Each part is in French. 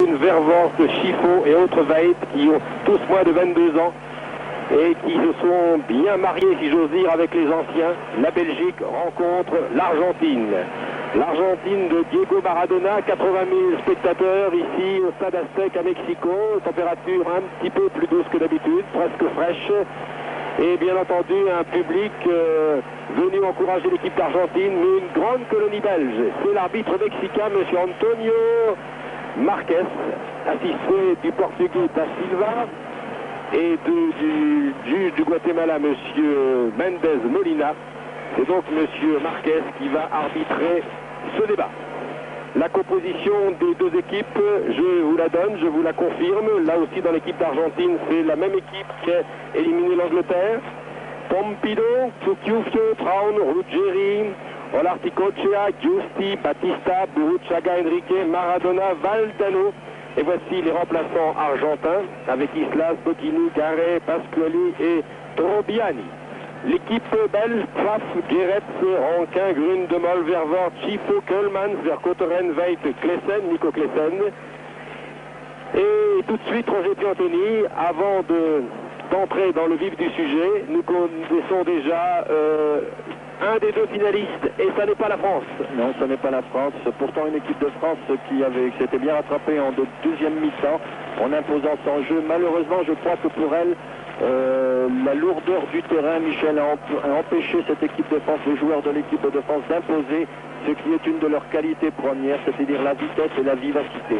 Kuhn, Vervoort, Schifo et autres Veit qui ont tous moins de 22 ans et qui se sont bien mariés, si j'ose dire, avec les anciens. La Belgique rencontre l'Argentine. L'Argentine de Diego Maradona, 80 000 spectateurs ici au Stade Aztec à Mexico, température un petit peu plus douce que d'habitude, presque fraîche. Et bien entendu un public venu encourager l'équipe d'Argentine, mais une grande colonie belge. C'est l'arbitre mexicain, M. Antonio Marquez, assisté du Portugais Da Silva et du juge du Guatemala, M. Mendez Molina. C'est donc M. Marquez qui va arbitrer ce débat. La composition des deux équipes, je vous la donne, je vous la confirme. Là aussi dans l'équipe d'Argentine, c'est la même équipe qui a éliminé l'Angleterre. Pompido, Tuciufio, Traun, Ruggeri, Olarticochea, Giusti, Batista, Burruchaga, Enrique, Maradona, Valdano. Et voici les remplaçants argentins avec Islas, Bocchini, Garret, Pasquali et Trobiani. L'équipe belge, Pfaff, Geretz, Rankin, Grundemol, Vervoort, Schifo, Keulemans, Vercotteren, Veit, Klesen, Nico Klesen. Et tout de suite, Roger Piantoni, avant d'entrer dans le vif du sujet, nous connaissons déjà un des deux finalistes, et ça n'est pas la France. Non, ce n'est pas la France. Pourtant, une équipe de France qui s'était bien rattrapée en deuxième mi-temps, en imposant son jeu. Malheureusement, je crois que pour elle, la lourdeur du terrain, Michel, a empêché cette équipe de France, les joueurs de l'équipe de France, d'imposer ce qui est une de leurs qualités premières, c'est-à-dire la vitesse et la vivacité.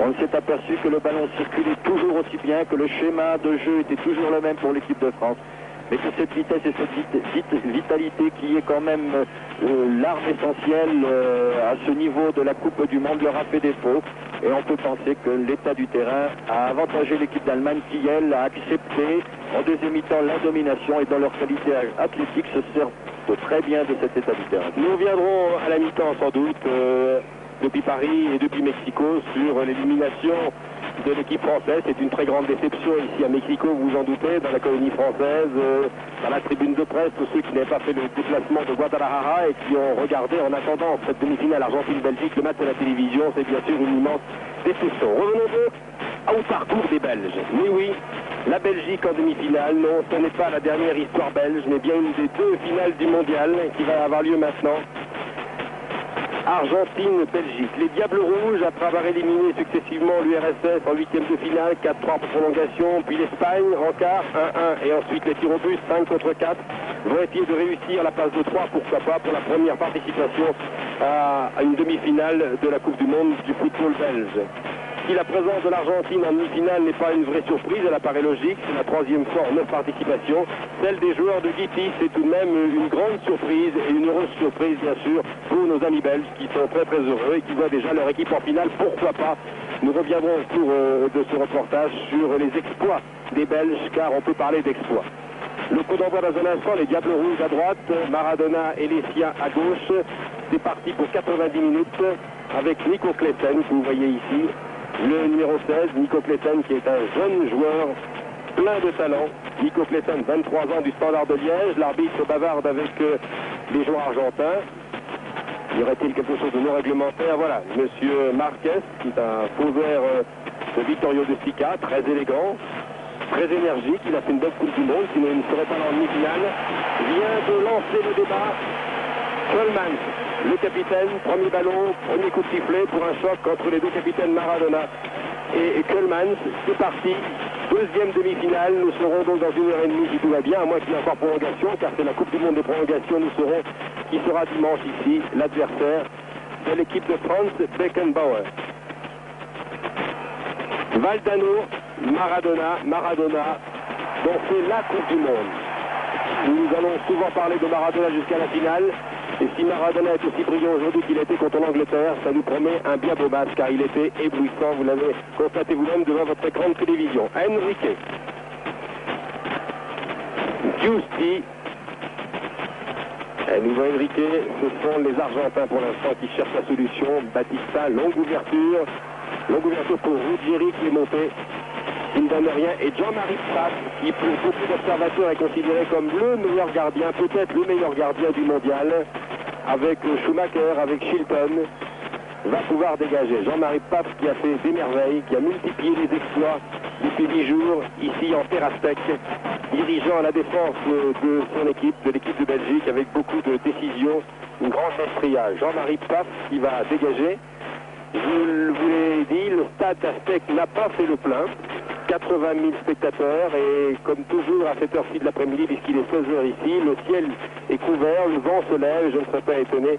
On s'est aperçu que le ballon circulait toujours aussi bien, que le schéma de jeu était toujours le même pour l'équipe de France. Mais que cette vitesse et cette vitalité qui est quand même l'arme essentielle à ce niveau de la Coupe du Monde leur a fait défaut. Et on peut penser que l'état du terrain a avantagé l'équipe d'Allemagne qui, elle, a accepté en deuxième mi-temps la domination et dans leur qualité athlétique se sert très bien de cet état du terrain. Nous reviendrons à la mi-temps sans doute depuis Paris et depuis Mexico sur l'élimination de l'équipe française. C'est une très grande déception ici à Mexico, vous vous en doutez, dans la colonie française, dans la tribune de presse, tous ceux qui n'avaient pas fait le déplacement de Guadalajara et qui ont regardé en attendant cette demi-finale Argentine-Belgique, le match à la télévision, c'est bien sûr une immense déception. Revenons donc au parcours des Belges. Mais oui, la Belgique en demi-finale, non, ce n'est pas la dernière histoire belge, mais bien une des deux finales du mondial qui va avoir lieu maintenant. Argentine-Belgique. Les Diables Rouges, après avoir éliminé successivement l'URSS en huitième de finale, 4-3 pour prolongation, puis l'Espagne en quart, 1-1, et ensuite les tirs au but, 5 contre 4, vont essayer de réussir la passe de 3, pourquoi pas, pour la première participation à une demi-finale de la Coupe du Monde du football belge. Si la présence de l'Argentine en demi-finale n'est pas une vraie surprise, elle apparaît logique, c'est la troisième fois en 9 participations. Celle des joueurs de Guitis, c'est tout de même une grande surprise et une heureuse surprise bien sûr pour nos amis belges qui sont très très heureux et qui voient déjà leur équipe en finale, pourquoi pas. Nous reviendrons au cours de ce reportage sur les exploits des Belges, car on peut parler d'exploits. Le coup d'envoi dans un instant, les Diables Rouges à droite, Maradona et les siens à gauche. C'est parti pour 90 minutes avec Nico Klesen que vous voyez ici. Le numéro 16, Nico Klesen, qui est un jeune joueur plein de talent. Nico Klesen, 23 ans du Standard de Liège. L'arbitre bavarde avec les joueurs argentins. Y aurait-il quelque chose de non réglementaire? Voilà, Monsieur Marquez, qui est un faux vert de Vittorio De Sica, très élégant, très énergique. Il a fait une belle Coupe du Monde, sinon il ne serait pas dans le demi-finale. Vient de lancer le débat. Keulemans, le capitaine, premier ballon, premier coup de sifflet pour un choc entre les deux capitaines Maradona et Keulemans. C'est parti, deuxième demi-finale. Nous serons donc dans 1h30 si tout va bien, à moins qu'il y ait encore prolongation, car c'est la Coupe du Monde des prolongations. Nous serons, qui sera dimanche ici, l'adversaire de l'équipe de France, Beckenbauer. Valdano, Maradona, donc c'est la Coupe du Monde. Nous allons souvent parler de Maradona jusqu'à la finale. Et si Maradona est aussi brillant aujourd'hui qu'il était contre l'Angleterre, ça nous promet un bien beau match, car il était éblouissant, vous l'avez constaté vous-même devant votre écran de télévision. Enrique, Giusti, nouveau Enrique, ce sont les Argentins pour l'instant qui cherchent la solution. Batista, longue ouverture pour Ruggeri qui est monté. Il ne donne rien. Et Jean-Marie Pfaff, qui pour beaucoup d'observateurs est considéré comme le meilleur gardien, peut-être le meilleur gardien du mondial, avec Schumacher, avec Chilton. va pouvoir dégager. Jean-Marie Pfaff qui a fait des merveilles, qui a multiplié les exploits depuis 10 jours, ici en terre aztèque, dirigeant la défense de son équipe, de l'équipe de Belgique, avec beaucoup de décisions, une grande maestria. Jean-Marie Pfaff qui va dégager. Je vous l'ai dit, le stade aztèque n'a pas fait le plein. 80 000 spectateurs et comme toujours à cette heure-ci de l'après-midi, puisqu'il est 16h ici, le ciel est couvert, le vent se lève, je ne serais pas étonné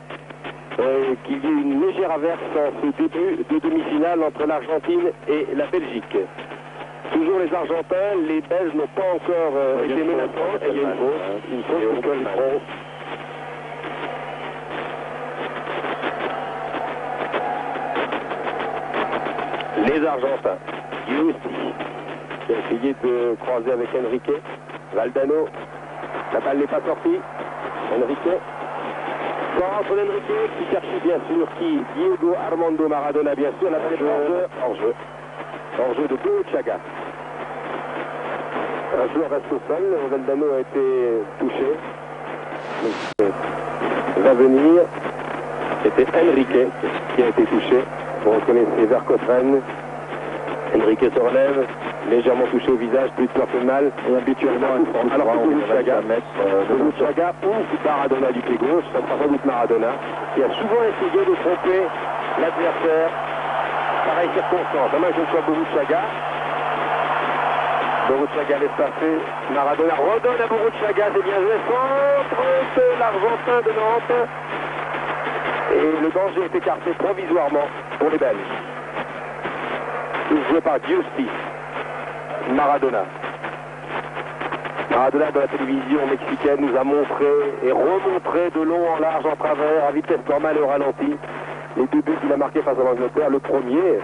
qu'il y ait une légère averse en ce début de demi-finale entre l'Argentine et la Belgique. Toujours les Argentins, les Belges n'ont pas encore été menaçants. Et il y a une fausse pour Coleman. Les Argentins, Giusti, qui a essayé de croiser avec Enrique. Valdano, la balle n'est pas sortie. Enrique. Centre d'Enrique qui cherche bien sûr qui Diego Armando Maradona, bien sûr. La balle est hors-jeu. Hors-jeu de Boruchaga. Un joueur reste au sol. Valdano a été touché. Va venir. C'était Enrique qui a été touché. Vous reconnaissez Vercoffren. Enrique se relève, légèrement touché au visage, plus de peur que de mal. Et habituellement, alors que Boruchaga ou Maradona du pied gauche, ça sera sans doute Maradona, qui a souvent essayé de tromper l'adversaire. Pareille circonstance, à moins que ce soit Boruchaga. Boruchaga laisse passer, Maradona redonne à Boruchaga, c'est bien joué, centre de l'Argentin de Nantes. Et le danger est écarté provisoirement pour les Belges. Joué par Giusti. Maradona. Maradona de la télévision mexicaine nous a montré et remontré de long en large, en travers, à vitesse normale et au ralenti, les deux buts qu'il a marqués face à l'Angleterre. Le premier,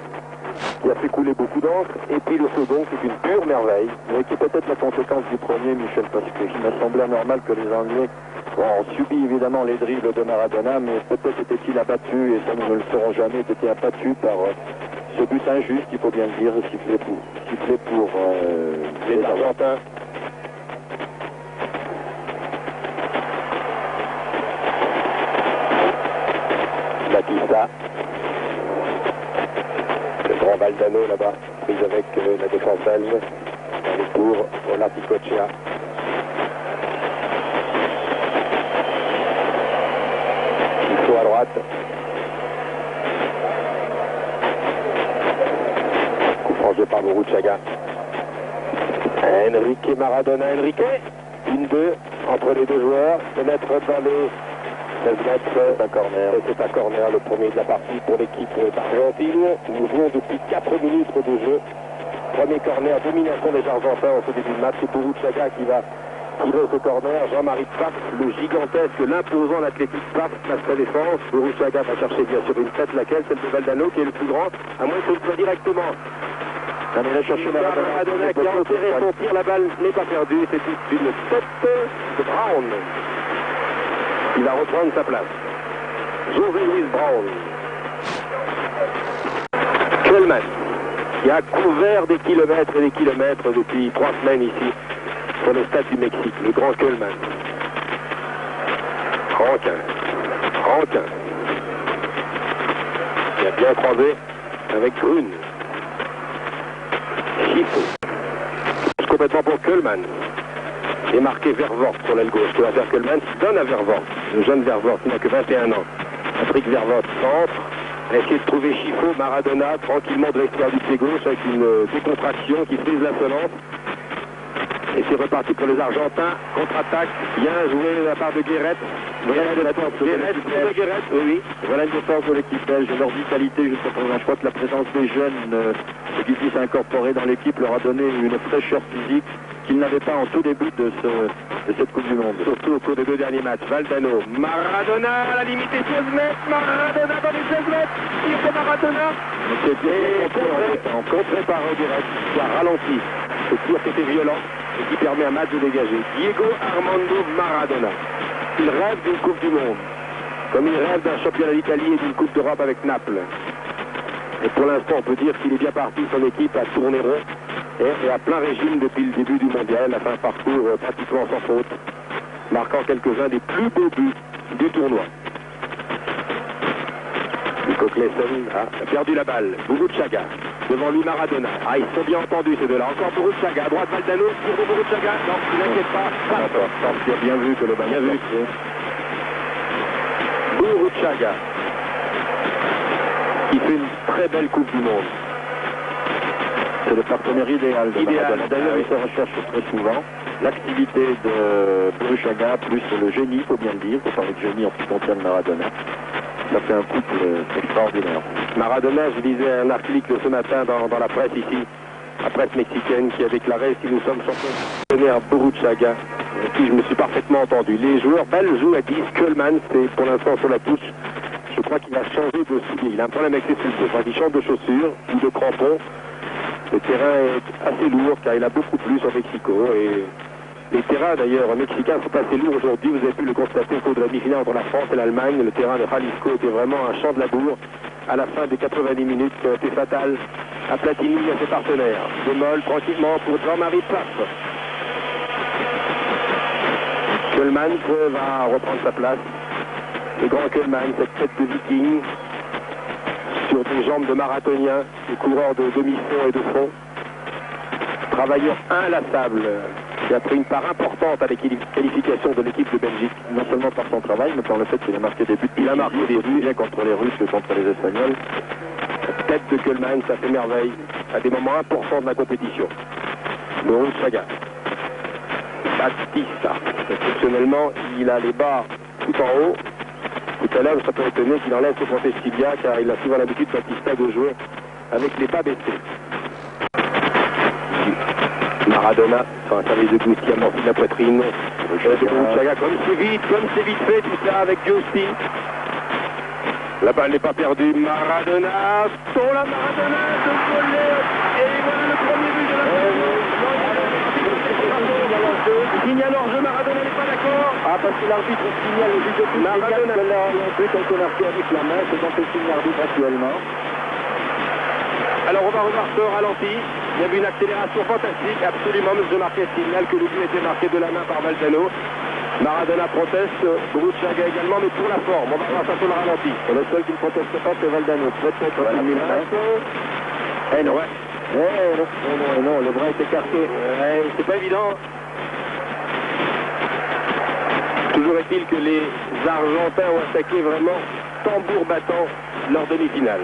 qui a fait couler beaucoup d'encre, et puis le second, qui est une pure merveille. Mais qui est peut-être la conséquence du premier, Michel, parce qu'il m'a semblé normal que les Anglais ont subi évidemment les dribbles de Maradona, mais peut-être était-il abattu, et ça nous ne le saurons jamais, était abattu par ce but injuste, il faut bien le dire, sifflé pour les Argentins. Batista. Le grand Valdano là-bas, prise avec la défense belge. Dans les tours, Olaticochea. Il faut à droite. Coup franc par Boruchaga. Enrique Maradona, Enrique. 1-2 entre les deux joueurs. Pénètre dans les 16 mètres. C'est un corner. Et c'est un corner, le premier de la partie pour l'équipe d'Argentine. Nous jouons depuis 4 minutes de jeu. Premier corner, domination des Argentins au début du match. C'est Boruchaga qui va tirer ce corner. Jean-Marie Pfaff, le gigantesque, l'imposant l'athlétique Pfaff place sa défense. Boruchaga va chercher bien sûr une tête, laquelle, celle de Valdano, qui est le plus grand, à moins qu'il soit directement. On va chercher Maradona qui a enterré son tir, la balle n'est pas perdue. C'est une tête de Brown qui va reprendre sa place. José Luis Brown. Coleman, qui a couvert des kilomètres et des kilomètres depuis 3 semaines ici sur le stade du Mexique, le grand Coleman. Rankin, qui a bien croisé avec Grune. Chifo, complètement pour Coleman. Et marqué Vervoort sur l'aile gauche. Que va faire Coleman, qui donne à Vervoort. Le jeune Vervoort, qui n'a que 21 ans. Patrick Vervoort centre. A essayé de trouver Chifo, Maradona, tranquillement de l'extérieur du pied gauche, avec une décontraction qui frise l'insolence. Et c'est reparti pour les Argentins. Contre-attaque, bien joué de la part de Guéret. Voilà une défense de Guéret, oui. Voilà une défense de l'équipe belge. Leur vitalité jusqu'à présent. Je crois que la présence des jeunes qui puissent s'incorporer dans l'équipe leur a donné une fraîcheur physique qu'ils n'avaient pas en tout début de cette Coupe du Monde. Surtout au cours des 2 derniers matchs. Valdano, Maradona à la limite des 16 mètres. Maradona dans les 16 mètres. Il fait Maradona. Et contré par Guéret, qui a ralenti. Ce tir qui était violent et qui permet à match de dégager. Diego Armando Maradona. Il rêve d'une Coupe du Monde, comme il rêve d'un championnat d'Italie et d'une Coupe d'Europe avec Naples. Et pour l'instant, on peut dire qu'il est bien parti, son équipe a tourné rond et à plein régime depuis le début du mondial, a fait un parcours pratiquement sans faute, marquant quelques-uns des plus beaux buts du tournoi. Nico Clayson a perdu la balle. Bourruchaga. Devant lui Maradona. Ah, ils sont bien entendus ces deux-là. Encore Bourruchaga. À droite Valdano. Tire de Bourruchaga. Non, il n'inquiète pas. Tu as bien vu que le ballon. Bien vu. Bourruchaga. Qui fait une très belle Coupe du Monde. C'est le partenaire idéal de Maradona. D'ailleurs, il se recherche très souvent. L'activité de Bourruchaga plus le génie, il faut bien le dire. Il faut parler de génie en ce qui concerne Maradona. Ça fait un couple extraordinaire. Maradona, je lisais un article ce matin dans la presse ici, la presse mexicaine, qui a déclaré si nous sommes champions à Bourruchaga, qui je me suis parfaitement entendu. Les joueurs belges jouent à 10. Kuhlmann, c'est pour l'instant sur la touche. Je crois qu'il a changé de souliers. Il a un problème avec ses souliers. Je crois qu'il change de chaussures ou de crampons. Le terrain est assez lourd car il a beaucoup plu sur Mexico. Et les terrains d'ailleurs mexicains sont assez lourds aujourd'hui. Vous avez pu le constater au cours de la demi-finale entre la France et l'Allemagne. Le terrain de Jalisco était vraiment un champ de labour. À la fin des 90 minutes, qui ont été fatales à Platini et à ses partenaires. Bémol tranquillement pour Jean-Marie Pfaff. Kuhlmann va reprendre sa place. Le grand Kuhlmann, cette tête de viking, sur des jambes de marathonien, des coureurs de demi-fond et de fond. Travailleur inlassable, qui a pris une part importante à la qualification de l'équipe de Belgique. Non seulement par son travail, mais par le fait qu'il a marqué des buts. Il a marqué des buts bien contre les Russes que contre les Espagnols. La tête de Kuhlmann, ça fait merveille à des moments importants de la compétition. Bourruchaga. Batista. Exceptionnellement, il a les bas tout en haut. Tout à l'heure, je serais pas étonné qu'il enlève ce protège tibia, car il a souvent l'habitude, Batista, de jouer avec les bas baissés. Maradona, sur un service de gauche qui amortit la poitrine. Bourruchaga, comme c'est vite fait, tout ça avec Giusti. La balle n'est pas perdue. Maradona, sur la Maradona, de voler. Et voilà le premier but de la signale hors jeu, Maradona n'est pas d'accord. Ah, parce que l'arbitre signale le but de tout. Maradona, le but qu'on a marqué avec la main, c'est quand il signe l'arbitre actuellement. Alors on va revoir ce ralenti. Il y avait une accélération fantastique, absolument. M. Marquez signale que le but était marqué de la main par Valdano. Maradona proteste, Bourruchaga également, mais pour la forme. On va voir ça sur le ralenti. Et le seul qui ne proteste pas, c'est Valdano. Peut-être voilà, Eh non. Non, le bras est écarté. C'est pas évident. Toujours est-il que les Argentins ont attaqué vraiment tambour battant leur demi-finale.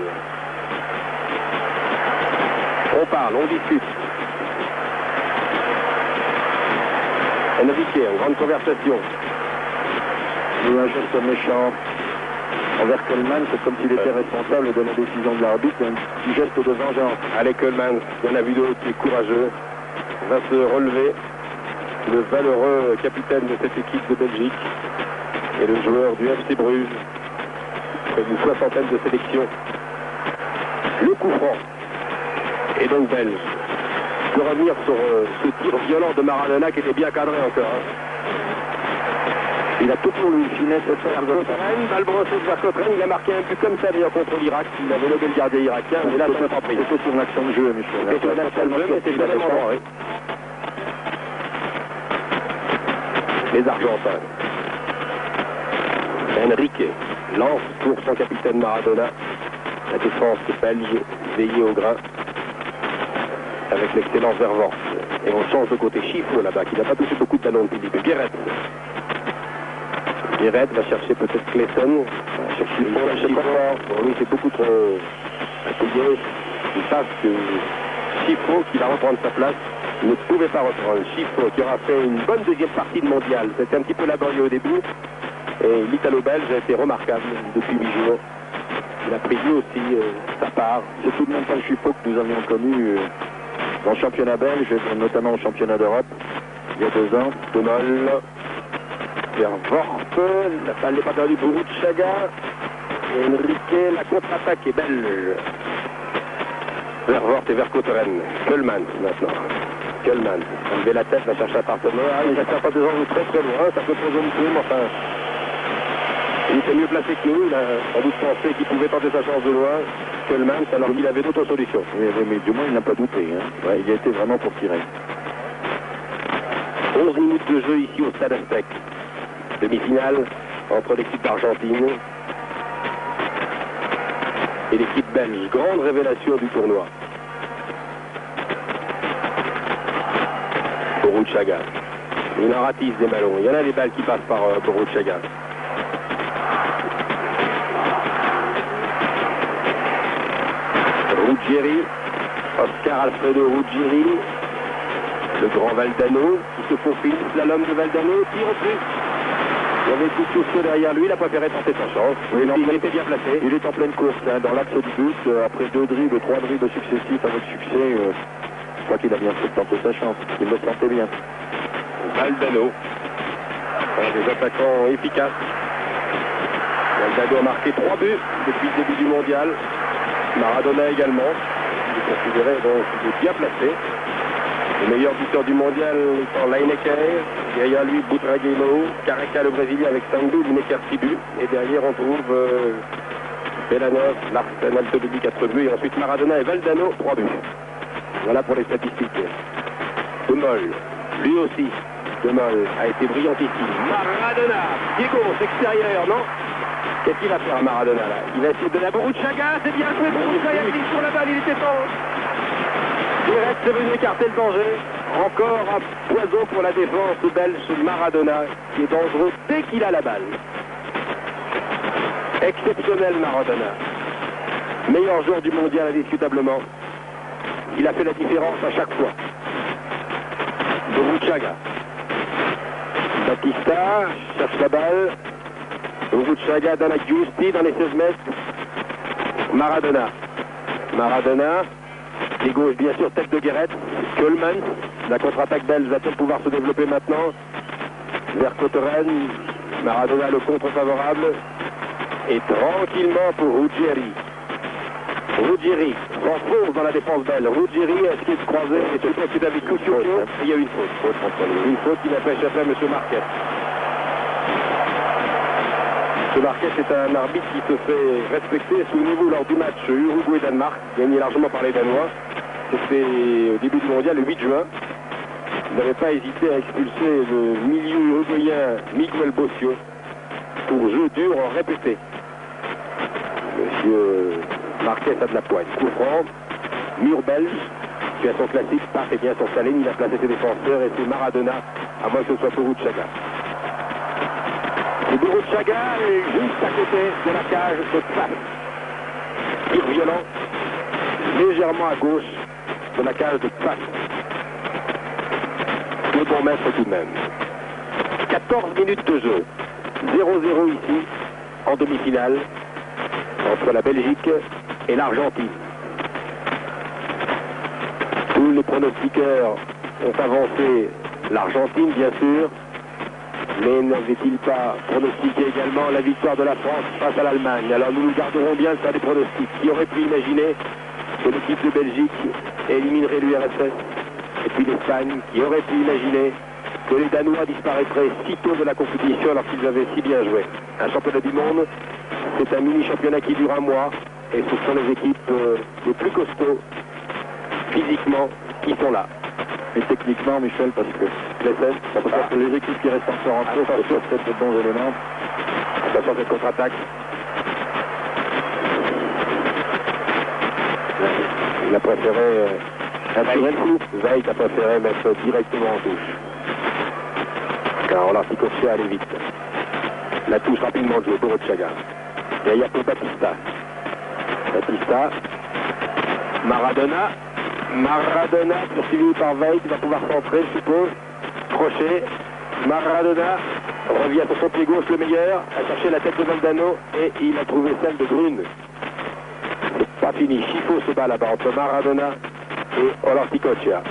On parle, on discute. Enrique, en grande conversation. Il y a un geste méchant envers Kuhlmann, c'est comme s'il était responsable de la décision de l'arbitre, un petit geste de vengeance. Allez, Kuhlmann, il y en a vu d'autres qui est courageux, va se relever, le valeureux capitaine de cette équipe de Belgique et le joueur du FC Bruges, près d'une 60aine de sélections. Le coup franc. Et donc belge. De revenir sur ce tir violent de Maradona qui était bien cadré encore. Il a tout pour lui, finesse et faire de balle brossée de Vercotteren, il a marqué un but comme ça d'ailleurs contre l'Irak. Il avait levé le gardien irakien, mais là ça n'a pas pris. C'était sur l'action de jeu, Michel. C'était sur l'action de jeu, mais c'est le même endroit, oui. Les Argentins. Enrique lance pour son capitaine Maradona. La défense belge veillée au grain avec l'excellence Vervors. Et on change de côté Chifo là-bas, qui n'a pas touché beaucoup de ballons depuis le début. Guéret va chercher peut-être Clayson. Chifo. Pour lui, c'est beaucoup trop appuyé. Il passe que Chifo, qui va reprendre sa place, ne pouvait pas reprendre. Chifo, qui aura fait une bonne deuxième partie de mondial. C'était un petit peu laborieux au début. Et l'Italo-Belge a été remarquable depuis 8 jours. Il a pris lui aussi sa part. C'est tout de même pas le Chifo que nous avions connu dans le championnat belge, notamment au championnat d'Europe, il y a 2 ans. Bémol. Vervort. La balle n'est pas perdue. Bourruchaga. Enrique. La contre-attaque est belge. Vervort et Vercotteren. Kuhlmann maintenant. Kuhlmann. Enlever la tête, va chercher un partenaire. Il a pas des angles très très loin. Ça peut poser une plume, enfin. Il était mieux placé que nous. Il a sans doute pensé qu'il pouvait tenter sa chance de loin. Kuhlmann, alors qu'il avait d'autres solutions. Oui, mais du moins, il n'a pas douté. Hein. Ouais, il a été vraiment pour tirer. 11 minutes de jeu ici au Stade Aztec. Demi-finale entre l'équipe d'Argentine et l'équipe belge. Grande révélation du tournoi. Boruchaga. Il en ratisse des ballons. Il y en a des balles qui passent par Boruchaga. Ruggieri. Oscar Alfredo Ruggieri. Le grand Valdano qui se faufile. Slalom de Valdano. Tire au plus. Il y avait Couture derrière lui, il a préféré tenter sa chance. Oui, il était bien placé. Il est en pleine course, hein, dans l'axe du but, après 2 dribbles, 3 dribbles successifs avec succès. Je crois qu'il a bien fait de tenter sa chance. Il le sentait bien. Valdano, des attaquants efficaces. Valdano a marqué 3 buts depuis le début du mondial. Maradona également. Il est considéré donc bien placé. Le meilleur buteur du mondial étant Lineker, derrière lui Butragueño, Careca le Brésilien avec 5 buts, Lineker 6 buts, et derrière on trouve Belanov, Larsen, Altobelli 4 buts, et ensuite Maradona et Valdano 3 buts. Voilà pour les statistiques. De Mol, lui aussi, De Mol a été brillantissime. Maradona, Diego, extérieur, non? Qu'est-ce qu'il va faire Maradona là? Il va essayer de la Boruchaga, c'est bien joué, Boruchaga il sur la balle, il était temps. Direct, c'est venu écarter le danger. Encore un poison pour la défense belge Maradona, qui est dangereux dès qu'il a la balle. Exceptionnel Maradona. Meilleur joueur du mondial indiscutablement. Il a fait la différence à chaque fois. Boruchaga. Batista cherche la balle. Boruchaga dans la Giusti, dans les 16 mètres. Maradona. Maradona. Les gauches, bien sûr, tête de Guéret. Kölman. La contre-attaque belge va-t-elle pouvoir se développer maintenant? Vers Coteren. Maradona, le contre favorable. Et tranquillement pour Ruggieri. Ruggieri renforce dans la défense belge. Ruggieri, est-ce qu'il est croisé? Et tout est avec Couture. Il y a eu une faute. Une faute qui n'a pas échappé à M. Marquez. M. Marquez est un arbitre qui se fait respecter. Souvenez-vous, lors du match Uruguay-Danemark, gagné largement par les Danois, c'était au début du mondial, le 8 juin. Il n'avait pas hésité à expulser le milieu uruguayen Miguel Bossio pour jeu dur répété. Monsieur Marquez a de la poigne. Coup franc, mur belge, situation classique, part et bien sur sa ligne, il a placé ses défenseurs et c'est Maradona, à moins que ce soit Boruchaga. Et Boruchaga est juste à côté de la cage de face. Tir violent, légèrement à gauche de la cage de face. Le bon maître tout de même. 14 minutes de jeu. 0-0 ici, en demi-finale, entre la Belgique et l'Argentine. Tous les pronostiqueurs ont avancé l'Argentine, bien sûr, mais n'avaient-ils pas pronostiqué également la victoire de la France face à l'Allemagne? Alors nous nous garderons bien de faire des pronostics. Qui aurait pu imaginer que l'équipe de Belgique éliminerait l'URSS? Et puis l'Espagne, qui aurait pu imaginer que les Danois disparaîtraient si tôt de la compétition alors qu'ils avaient si bien joué? Un championnat du monde, c'est un mini-championnat qui dure un mois, et ce sont les équipes les plus costauds, physiquement, qui sont là. Et techniquement, Michel, parce que ça peut être les équipes qui restent encore en course, peuvent être de bons éléments. Attention à cette contre-attaque. Il a préféré assurer le coup. Veil a préféré mettre directement en touche. Car Olarticochea allait vite. La touche rapidement jouée, Boruchaga. Derrière pour Batista. Batista. Maradona. Maradona poursuivi par Veil qui va pouvoir centrer, je suppose. Crochet. Maradona revient sur son pied gauche le meilleur, a cherché la tête de Valdano et il a trouvé celle de Grune. C'est pas fini. Chifo se bat là-bas entre Maradona et Olarticochea.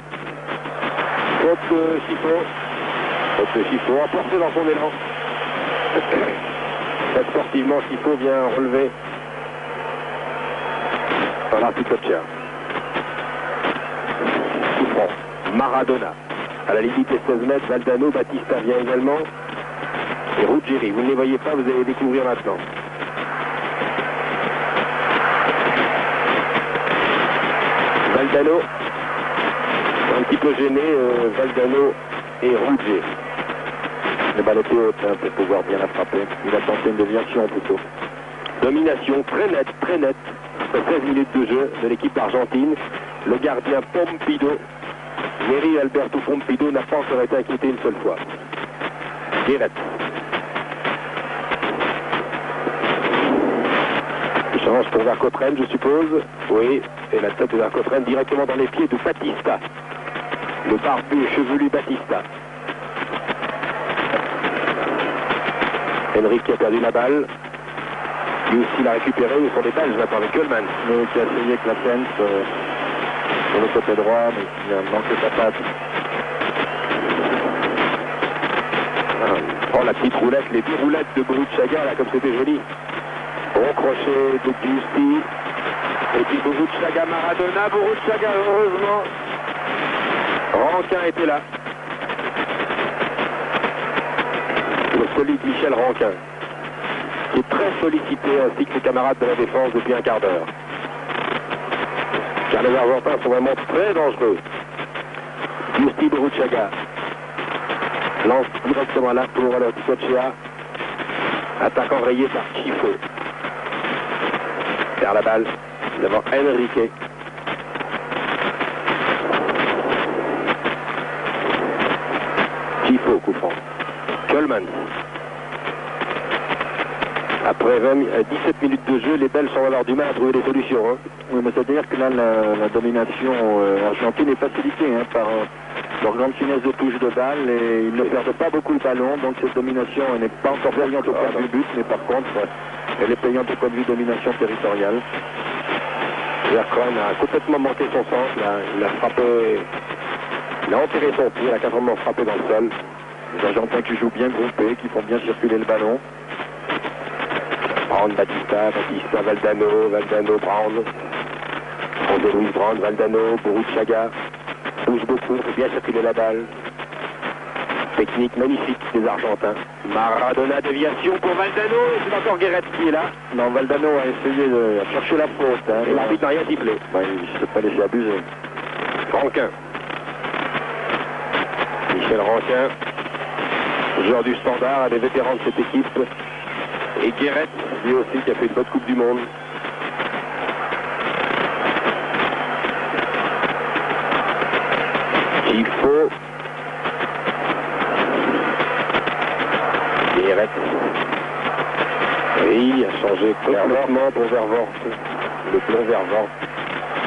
Faute de Chifo. Faute de Chifo, emporté dans son élan. Sportivement, Chifo vient relever Olarticochea. Coup franc. Maradona. À la limite des 16 mètres, Valdano, Batista vient également. Et Ruggieri, vous ne les voyez pas, vous allez les découvrir maintenant. Valdano, un petit peu gêné, Valdano et Ruggieri. Le balle était haute pour pouvoir bien la frapper. Il a tenté une déviation plutôt. Domination très nette Après 16 minutes de jeu de l'équipe d'Argentine, le gardien Pompido, Neri Alberto Pompido, n'a pas encore été inquiété une seule fois. Guéret. Il change pour Vercotrenne, je suppose. Oui, et la tête de Vercotrenne directement dans les pieds de Batista. Le barbu chevelu Batista. Henrique a perdu la balle. Lui aussi l'a récupéré, ils sont des Belges maintenant avec Coleman. Qui a essayé avec la fence sur le côté droit, mais qui a manqué sa patte. Oh, la petite roulette, les deux roulettes de Boruchaga, là, comme c'était joli. Bon crochet de Giusti. Et puis Boruchaga, Maradona, Boruchaga, heureusement. Rankin était là. Le solide Michel Rankin, qui est très sollicité, ainsi que ses camarades de la défense depuis un quart d'heure. Car les Argentins sont vraiment très dangereux. Giusti Boruchaga lance directement là pour Ticochea. Attaque enrayée par Chifo. Perd la balle devant Henrique. Chifo, coup franc. Coleman. Après 17 minutes de jeu, les Belges vont avoir du mal à trouver des solutions. Hein. Oui, mais c'est-à-dire que là, la domination argentine est facilitée par leur grande finesse de touche de balle et ils ne perdent pas beaucoup le ballon, donc cette domination n'est pas encore payante au point de vue but, mais par contre, elle est payante au point de vue domination territoriale. Vercotrenne a complètement manqué son sens, il a frappé, il a enterré son pied, il a carrément frappé dans le sol. Les Argentins qui jouent bien groupés, qui font bien circuler le ballon. Brown, Batista, Valdano, Brown. José Luis Brown, Valdano, Boruchaga. Bouge beaucoup, fait bien circuler la balle. Technique magnifique des Argentins. Maradona, déviation pour Valdano, et c'est encore Guéret qui est là. Non, Valdano a essayé de chercher la faute. Et l'arbitre n'a rien sifflé. Il ne s'est pas laissé abuser. Rankin. Michel Rankin, joueur du Standard, un des vétérans de cette équipe. Et Guéret, lui aussi, qui a fait une bonne Coupe du Monde. Il faut... Guéret. Oui, il a changé complètement pour Vervort. Le plan Vervort.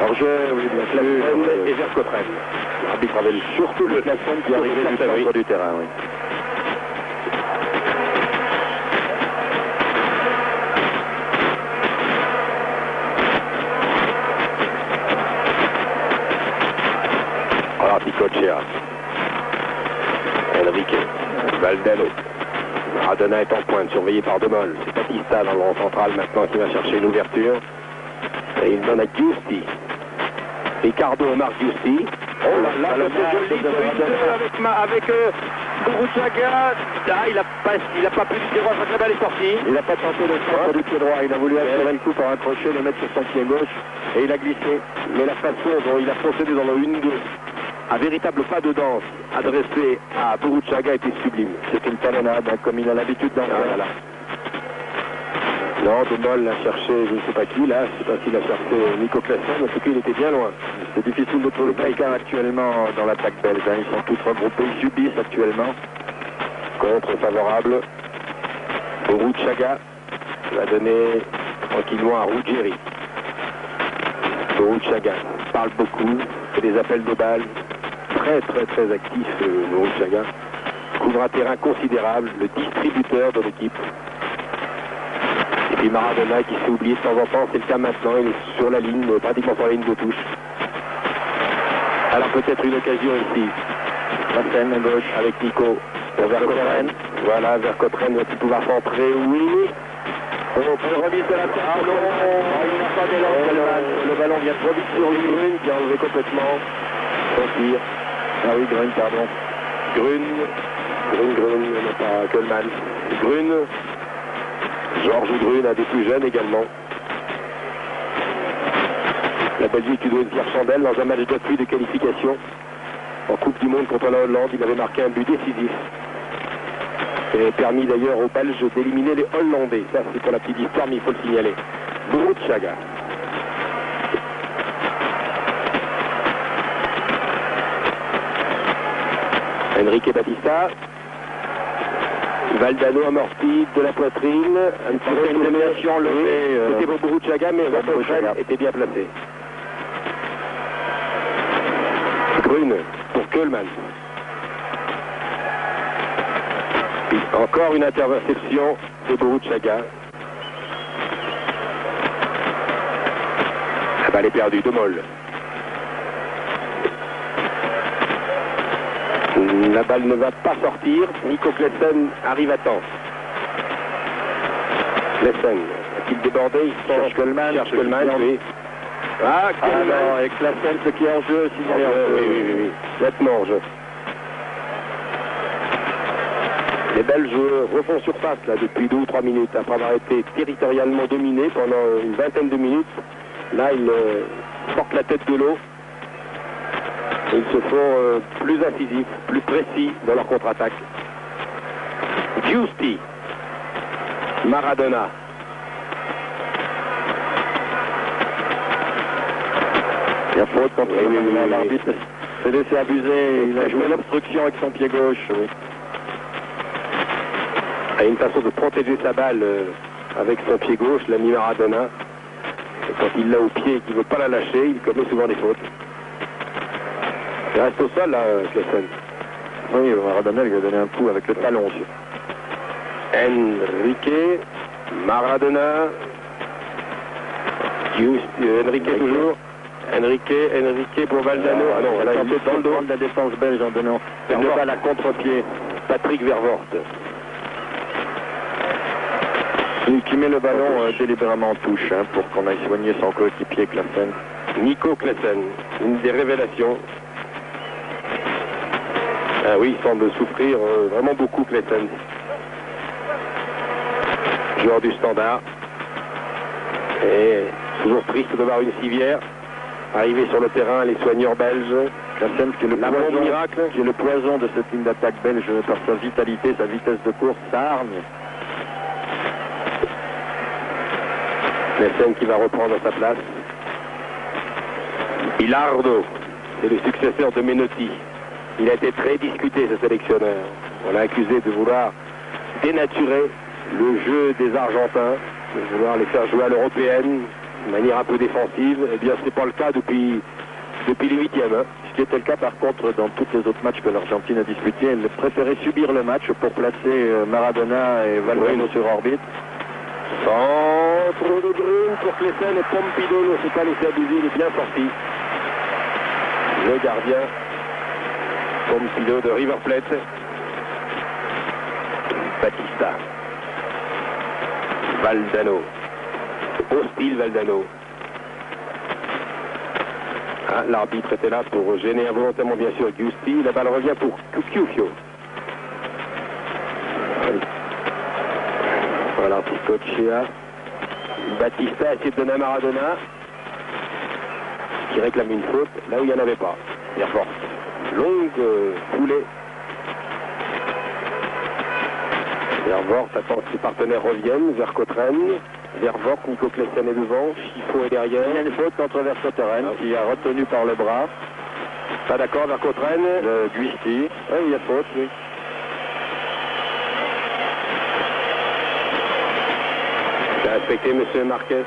Hors-jeu, oui, bien sûr. Et Vercotrenne. L'arbitre avait surtout le plafond qui arrivait du centre du terrain, oui. Ticochea. Henrique. Valdano. Maradona est en pointe, surveillé par Demol. C'est Batista dans le rond central maintenant qui va chercher une ouverture. Et il donne à Giusti. Ricardo Omar Giusti. Oh là là, c'est joli avec Boruchaga. Ah, il a pas pu du droit, la balle est sortie. Il n'a pas tenté de centre du pied droit. Il a voulu assurer le coup par un crochet, le mettre sur son pied gauche. Et il a glissé. Mais la façon dont il a procédé dans le 1-2, un véritable pas de danse adressé à Boruchaga était sublime. C'est une talonnade, comme il a l'habitude d'en faire. Voilà. Non, Demol l'a cherché, je ne sais pas qui, là. Je ne sais pas s'il a cherché Nico Claesson, mais en tout cas, il était bien loin. C'est difficile de trouver quelqu'un actuellement dans l'attaque belge. Ils sont tous regroupés, ils subissent actuellement. Contre favorable. Boruchaga va donner tranquillement à Ruggeri. Boruchaga parle beaucoup, fait des appels de balles. Très actif, Boruchaga. Couvre un terrain considérable, le distributeur de l'équipe. Et puis Maradona qui s'est oublié de temps en temps, c'est le cas maintenant, il est sur la ligne, pratiquement sur la ligne de touche. Alors peut-être une occasion ici. La scène à gauche avec Nico pour Vercotrenne. Voilà, Vercotrenne va-t-il pouvoir s'entrer? Oui. On peut remise de la tête. Ah non, il n'a pas d'élan. Le ballon vient trop vite sur lui, qui a enlevé complètement son tir. Ah oui, Grun, pardon. Grun, non pas Coleman. Grun, Georges Grun, un des plus jeunes également. La Belgique qui doit une Pierre Chandelle dans un match d'appui de qualification. En Coupe du Monde contre la Hollande, il avait marqué un but décisif. Et permis d'ailleurs aux Belges d'éliminer les Hollandais. Ça c'est pour la petite histoire, mais il faut le signaler. Boruchaga. Enrique Batista. Valdano amorti de la poitrine. Un petit une déviation levée. C'était pour Boruchaga, mais Rottenfeld était bien placé. Grune pour Kuhlmann. Puis encore une interception de Boruchaga. La balle est perdue, de Moll. La balle ne va pas sortir. Nico Klesen arrive à temps. Klesen a-t-il débordé? Il cherche Kuhlmann. Oui. Ah, non, et Klesen, ce qui est en jeu, signalé en jeu. Oui. Nettement en jeu. Les Belges refont surface là, depuis 2 ou 3 minutes, après avoir été territorialement dominés pendant une vingtaine de minutes. Là, ils sortent la tête de l'eau. Ils se font plus incisifs, plus précis dans leur contre-attaque. Giusti. Maradona. Il y a faute contre l'arbitre. s'est laissé abuser. Il a joué l'obstruction avec son pied gauche. Oui. A une façon de protéger sa balle avec son pied gauche, l'ami Maradona. Et quand il l'a au pied et qu'il ne veut pas la lâcher, il commet souvent des fautes. Il reste au sol, là, Klesen. Oui, Maradona lui a donné un coup avec le talon aussi. Enrique, Maradona, Enrique toujours. Enrique pour Valdano. Ah non, là, il est dans le dos de la défense belge en donnant une balle à contre-pied. Patrick Vervoort. Qui met le ballon délibérément en touche pour qu'on aille soigner son coéquipier Klesen. Nico Klesen, une des révélations. Ah oui, il semble souffrir vraiment beaucoup Klesen. Joueur du Standard. Et toujours triste de voir une civière arriver sur le terrain, les soigneurs belges. Klesen qui est le poison de cette ligne d'attaque belge par sa vitalité, sa vitesse de course, sa hargne. Klesen qui va reprendre sa place. Bilardo, c'est le successeur de Menotti. Il a été très discuté, ce sélectionneur. On l'a accusé de vouloir dénaturer le jeu des Argentins, de vouloir les faire jouer à l'européenne de manière un peu défensive. Eh bien, ce n'est pas le cas depuis les 8e. Ce qui était le cas, par contre, dans tous les autres matchs que l'Argentine a disputés. Elle préférait subir le match pour placer Maradona et Valdano sur orbite. Centre de Grune pour Klesen et Pompidou ne s'est pas laissé abuser, il est bien sorti. Le gardien Pompidou de River Plate. Batista. Valdano. Hostile Valdano. Ah, l'arbitre était là pour gêner involontairement bien sûr Giusti. La balle revient pour Cucchiufio. Voilà, pour Cochea. Batista essaie de donner à Maradona, qui réclame une faute, là où il n'y en avait pas. Vervoort. Longue foulée. Vervoort attend que ses partenaires reviennent. Vercotteren. Vervoort, Nico Klesen est devant. Chifo est derrière. Il y a une faute contre Vercotteren qui a retenu par le bras. Pas d'accord, Vercotteren. Le Giusti. Oui, il y a faute, oui. Respecté M. Marquez.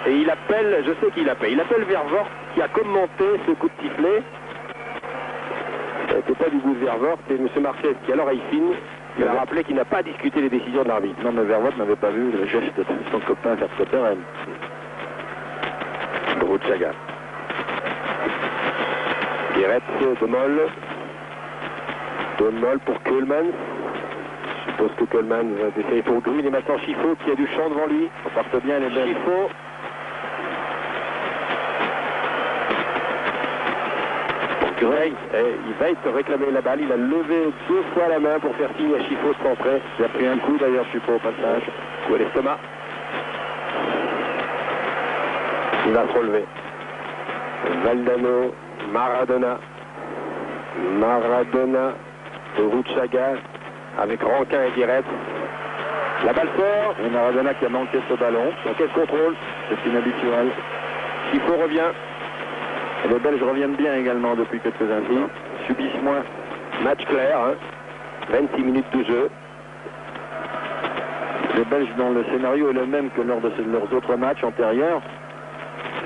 Et il appelle, je sais qu'il appelle, il appelle Vervoort qui a commenté ce coup de sifflet. C'était pas du goût de Vervoort, c'est M. Marquez qui à l'oreille fine, il a rappelé qu'il n'a pas discuté les décisions de l'arbitre. Non mais Vervoort n'avait pas vu le geste de son copain Vercotteren. Boruchaga. Guéret, De Moll. De Moll pour Kuhlmann. Je suppose que Kuhlmann va essayer pour Grune. Et maintenant Chifo qui a du champ devant lui. On parte bien les belles. Chifo. Grey, il va te réclamer la balle. Il a levé 2 fois la main pour faire signe à Chifo de centrer. Il a pris un coup d'ailleurs Chifo au passage. Coup à l'estomac. Il va se relever. Valdano, Maradona. Maradona, Boruchaga. Avec Rankin et Guéret. La balle sort. Et Maradona qui a manqué ce ballon. Donc quel contrôle? C'est inhabituel. Chifo revient. Et les Belges reviennent bien également depuis quelques instants. Subissent moins Match clair, hein. 26 minutes de jeu. Les Belges, dont le scénario est le même que lors de leurs autres matchs antérieurs,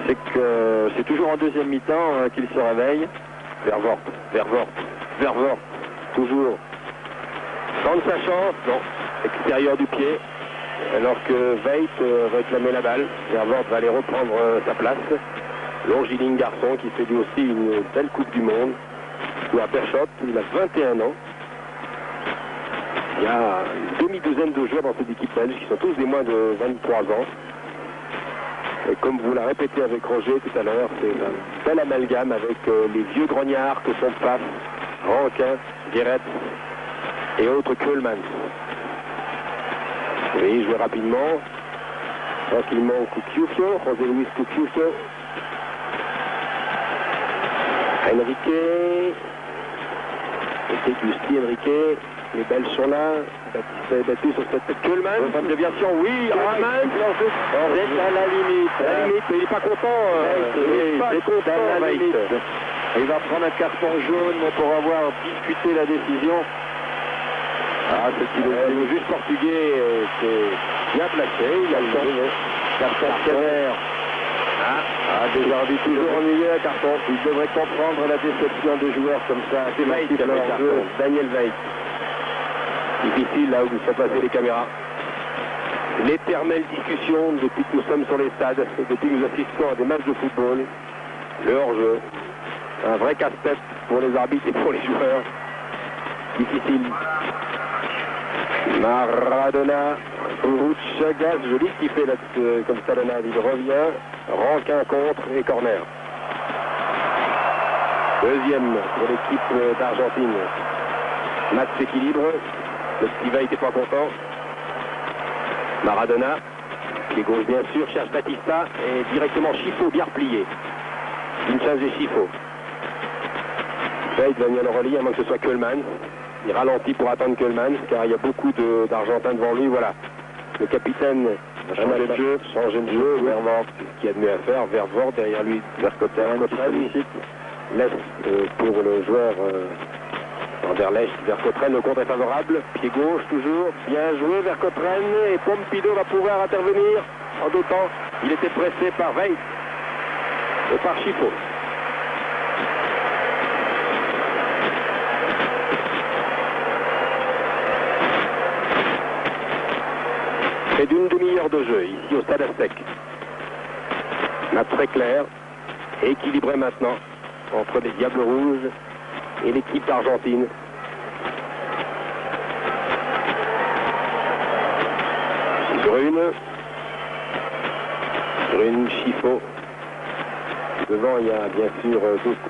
c'est que c'est toujours en deuxième mi-temps qu'ils se réveillent. Vervoort, toujours. Tente sa chance, non. Extérieur du pied. Alors que Veit réclamait la balle. Vervoort va aller reprendre sa place. Longiligne garçon qui fait lui aussi une belle Coupe du Monde. Ou à Berchot, il a 21 ans. Il y a une demi-douzaine de joueurs dans cette équipe belge qui sont tous des moins de 23 ans. Et comme vous l'a répété avec Roger tout à l'heure, c'est un bel amalgame avec les vieux grognards que sont Pfaff, Rankin, Guéret et autres Kuhlmann. Oui, jouer rapidement. Tranquillement Cucchiuffio, José Luis Cucchiuffio. Enrique. C'est Gusti Enrique. Les Belges sont là. Baptiste est battu sur cette tête. Kuhlmann. Femme de déviation, oui. Kuhlmann. C'est à la limite. À la limite, mais il n'est pas content. Il n'est pas content, à la limite. Il va prendre un carton jaune pour avoir discuté la décision. Ah, le juge portugais c'est bien placé. Il a le temps. Carton sévère. Des arbitres toujours ennuyés à carton. Il devrait comprendre la déception des joueurs comme ça. C'est Veit qui a fait carton. Daniel Veit. Difficile là où sont passées les caméras. L'éternelle discussion depuis que nous sommes sur les stades, depuis que nous assistons à des matchs de football. Le hors-jeu. Un vrai casse-tête pour les arbitres et pour les joueurs. Difficile. Maradona, Chagas, joli ce qu'il fait là, comme talonnade, il revient, Rankin contre et corner. Deuxième pour l'équipe d'Argentine. Match équilibre, le petit Veit n'était pas content. Maradona, pied gauche bien sûr, cherche Batista et directement Chifo bien replié. Vincenzo et Chifo. Veit va venir le relier à moins que ce soit Kuhlmann. Il ralentit pour attendre Kuhlmann, car il y a beaucoup d'Argentins devant lui. Voilà. Le capitaine a changé de jeu, Vervoort, qui a de mieux à faire. Vervoort, derrière lui, Vercotten laisse pour le joueur Anderlecht. Vercotten, le contre est favorable. Pied gauche toujours. Bien joué Vercotten. Et Pompidou va pouvoir intervenir en deux temps. Il était pressé par Veit et par Chifo. Près d'une demi-heure de jeu, ici au Stade Aztec. Match très clair, équilibré maintenant entre les Diables Rouges et l'équipe d'Argentine. Grune, Chifo. Devant, il y a bien sûr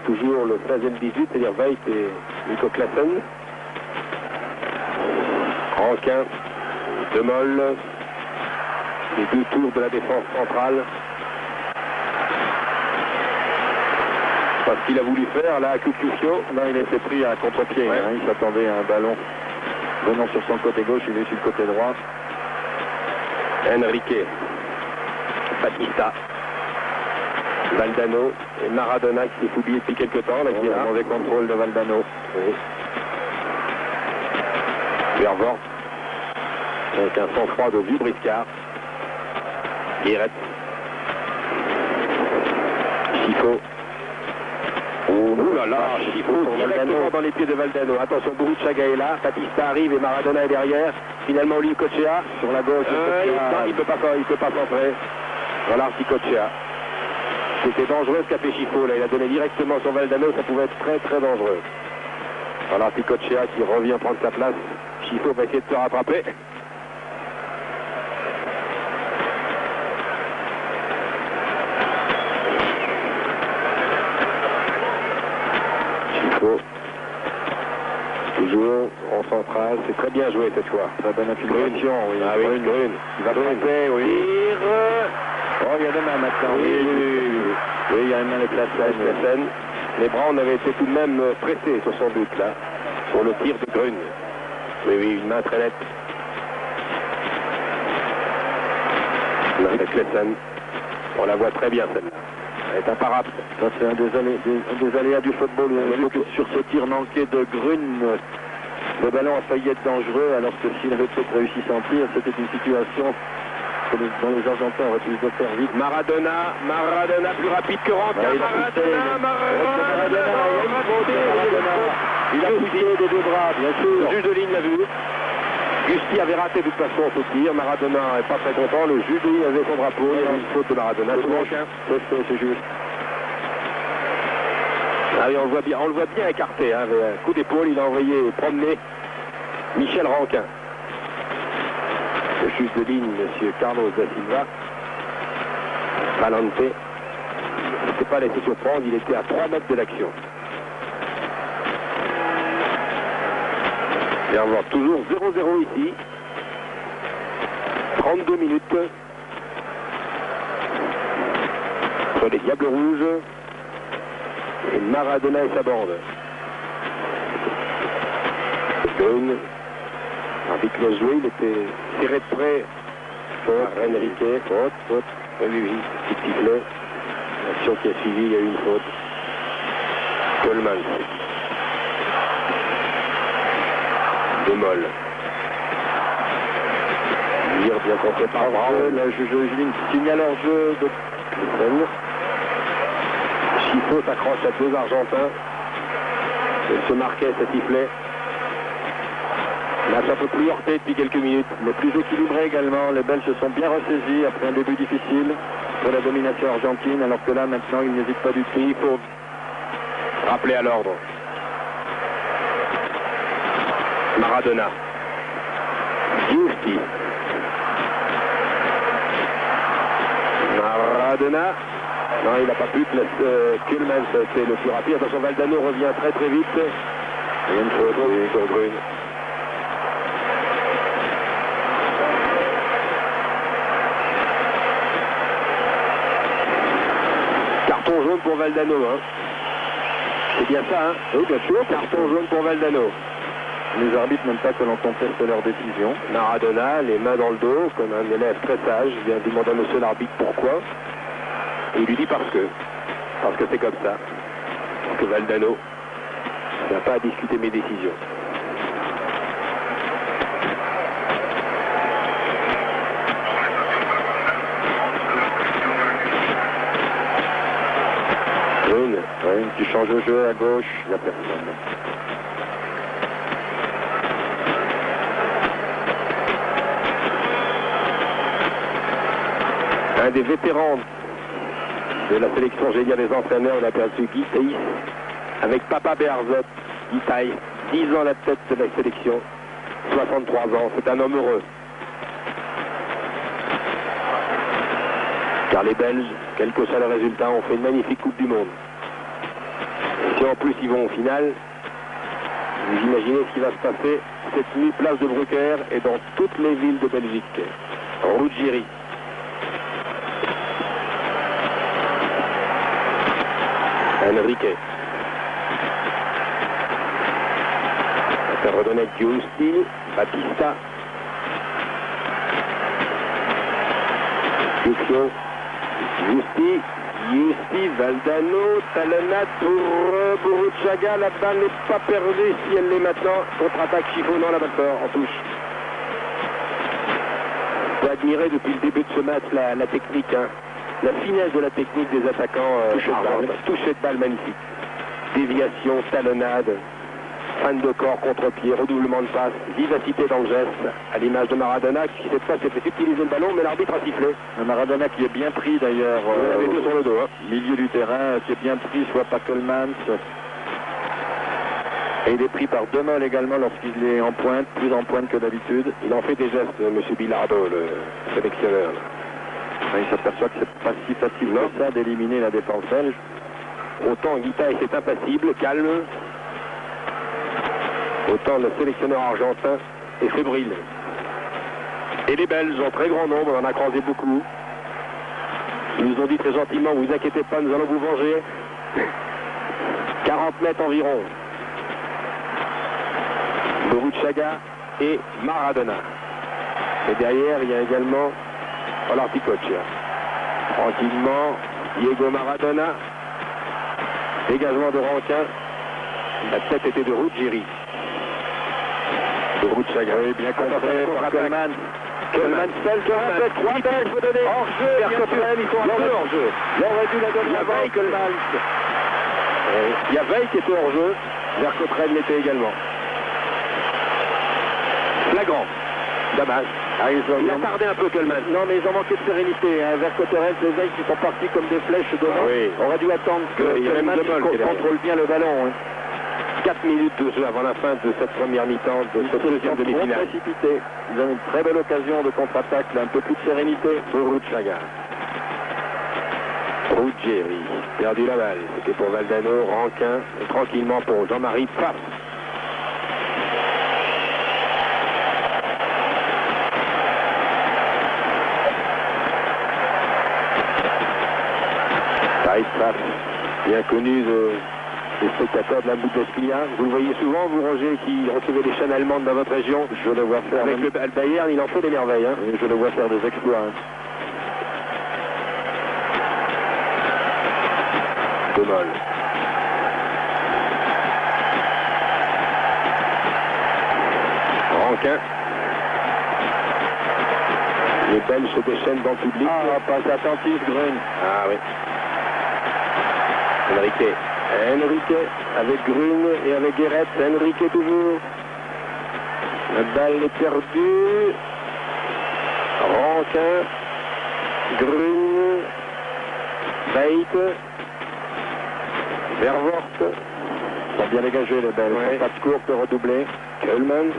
toujours le 16 et le 18, c'est-à-dire Veit et Nico Classen. Rankin, Demol. Les deux tours de la défense centrale. Pas ce qu'il a voulu faire là à Cucchiuffio. Là il a été pris à contre-pied. Ouais. Il s'attendait à un ballon venant sur son côté gauche, il est sur le côté droit. Enrique, Batista, Valdano et Maradona qui s'est oublié depuis quelques temps. Là, qui a mauvais contrôle de Valdano. Oui. Vervoort. Donc un sang-froid de vieux briscard. Guéret. Chifo. Oh là là, Chifo directement dans les pieds de Valdano. Attention, Burruchaga est là, Batista arrive et Maradona est derrière. Finalement, lui, Cochea sur la gauche. Il ne peut pas centrer. Voilà, Cochea. C'était dangereux ce qu'a fait Chifo. Là, il a donné directement sur Valdano, ça pouvait être très très dangereux. Voilà, Cochea qui revient prendre sa place. Chifo va essayer de se rattraper. Toujours en centrale, c'est très bien joué cette fois. Très bonne infiltration, oui. Ah oui, Grune. Il va tromper, oui. Oh, il y a des mains maintenant. Oui, il y a une main de Classen. Les Brown avaient été tout de même pressés sur son but là, sur le tir de Grune. Oui, une main très nette. Main de Classen. On la voit très bien celle-là. est imparable. Ça, c'est un des aléas du football. Sur ce tir manqué de Grune, le ballon a failli être dangereux, alors que s'il avait peut-être réussi sans tir, c'était une situation dont les Argentins auraient pu le faire vite. Maradona plus rapide que Rankin. Il a poussé des deux bras, bien sûr. Le juge de ligne l'a vu. Gusti avait raté de toute façon ce tir. Maradona n'est pas très content. Le juge de ligne avait son drapeau. Il y a une faute de Maradona. C'est juste. Ah oui, on le voit bien écarté. Hein, avec un coup d'épaule, il a envoyé promener Michel Rankin. Le juge de ligne, M. Carlos da Silva. Valente. Il n'était pas laissé surprendre. Il était à 3 mètres de l'action. Et on va voir toujours 0-0 ici. 32 minutes. Sur les Diables Rouges. Et Maradona et sa bande. Grune. L'arbitre l'a joué, il était tiré de près. Faute, Enrique, faute. Oui, petit sifflet. L'action qui a suivi, il y a eu une faute. Coleman. De Molle. Lire bien compté par Brown. La juge signale hors jeu de Celle. Chifo s'accroche à 2 Argentins. Et se marquait, ce sifflet. Match un peu plus heurté depuis quelques minutes. Mais plus équilibré également. Les Belges se sont bien ressaisis après un début difficile pour la domination argentine, alors que là, maintenant, ils n'hésitent pas du tout. Il faut rappeler à l'ordre. Maradona. Giusti. Maradona. Non, il n'a pas pu. Kuhlmann, c'est le plus rapide. Attention, Valdano revient très très vite. Il y a une faute sur Grune. Carton jaune pour Valdano. Hein. C'est bien ça, hein? Oui, bien sûr. Carton jaune pour Valdano. Les arbitres n'aiment pas que l'on conteste leur décision. Maradona, les mains dans le dos, comme un élève très sage, vient demander à monsieur l'arbitre pourquoi. Et il lui dit parce que c'est comme ça. Parce que Valdano n'a pas à discuter mes décisions. Grune, oui, qui change de jeu à gauche, il n'y a personne. Un des vétérans de la sélection géniale des entraîneurs, il a perdu Guy Thaïs avec Papa Bearzot. Guy Thaïs, 10 ans à la tête de la sélection, 63 ans, c'est un homme heureux. Car les Belges, quel que soit le résultat, ont fait une magnifique Coupe du Monde. Et si en plus ils vont au final, vous imaginez ce qui va se passer cette nuit, place de Brucker et dans toutes les villes de Belgique. Ruggieri. Enrique. Ça redonne Giusti, Batista. Giusti, Valdano, Talonat pour Burruchaga. La balle n'est pas perdue si elle l'est maintenant. Contre-attaque Chifo, non, la balle sort en touche. On peut admirer depuis le début de ce match la technique, hein. La finesse de la technique des attaquants. Toucher de balle magnifique. Déviation, talonnade, fin de corps, contre-pied, redoublement de passe, vivacité dans le geste, à l'image de Maradona qui cette fois s'est fait utiliser le ballon, mais l'arbitre a sifflé. Maradona qui est bien pris d'ailleurs sur le dos, hein. Milieu du terrain, qui est bien pris, soit par Coleman. Et il est pris par De Molle également lorsqu'il est en pointe, plus en pointe que d'habitude. Il en fait des gestes, M. Bilardo, le sélectionneur. Il s'aperçoit que c'est pas si facile que ça d'éliminer la défense belge. Autant Guitaï est impassible, calme. Autant le sélectionneur argentin est fébrile. Et les Belges en très grand nombre, on en a croisé beaucoup. Ils nous ont dit très gentiment, vous inquiétez pas, nous allons vous venger. 40 mètres environ. Burruchaga et Maradona. Et derrière, il y a également Olarticoch. Tranquillement, Diego Maradona. Dégagement de Rankin. La tête était de Ruggieri. De Ruchaga. Oui, bien contré par Coleman. Coleman seul, Coleman. 3 têtes, il faut donner. Hors-jeu, Vercotten, il faut un peu hors-jeu. Il aurait dû la donner à Veil, Coleman. Il y a Veil qui était hors-jeu. Vercotten l'était également. Flagrant. Dommage. Il a tardé un peu Coleman. Non, mais ils ont manqué de sérénité. Hein. Vercotten, les Veil qui sont partis comme des flèches devant. Oui. On aurait dû attendre que Coleman contrôle bien le ballon. Hein. 4 minutes de jeu avant la fin de cette première mi-temps, de cette deuxième demi-finale. Précipité. Ils ont une très belle occasion de contre-attaque, un peu plus de sérénité. Ruchaga. Ruggieri. Perdu la balle. C'était pour Valdano, Rankin. Et tranquillement pour Jean-Marie Pfaff. Pfaff, bien connu des spectateurs de la Bundesliga. Vous le voyez souvent, vous, Roger, qui recevez des chaînes allemandes dans votre région. Je le vois faire. Avec le Bayern, il en fait des merveilles. Hein. Je le vois faire des exploits. Hein. De Moll. Rankin. Les Belges se déchaînent dans le public. Ah, passe attentif, Grun. Ah oui. Enrique avec Grun et avec Guéret. Enrique toujours. La balle est perdue. Rankin. Grun. Beit. Vervoort. Ils sont bien dégagés les Belges. Ouais. Pas de courte redoublée. Coleman.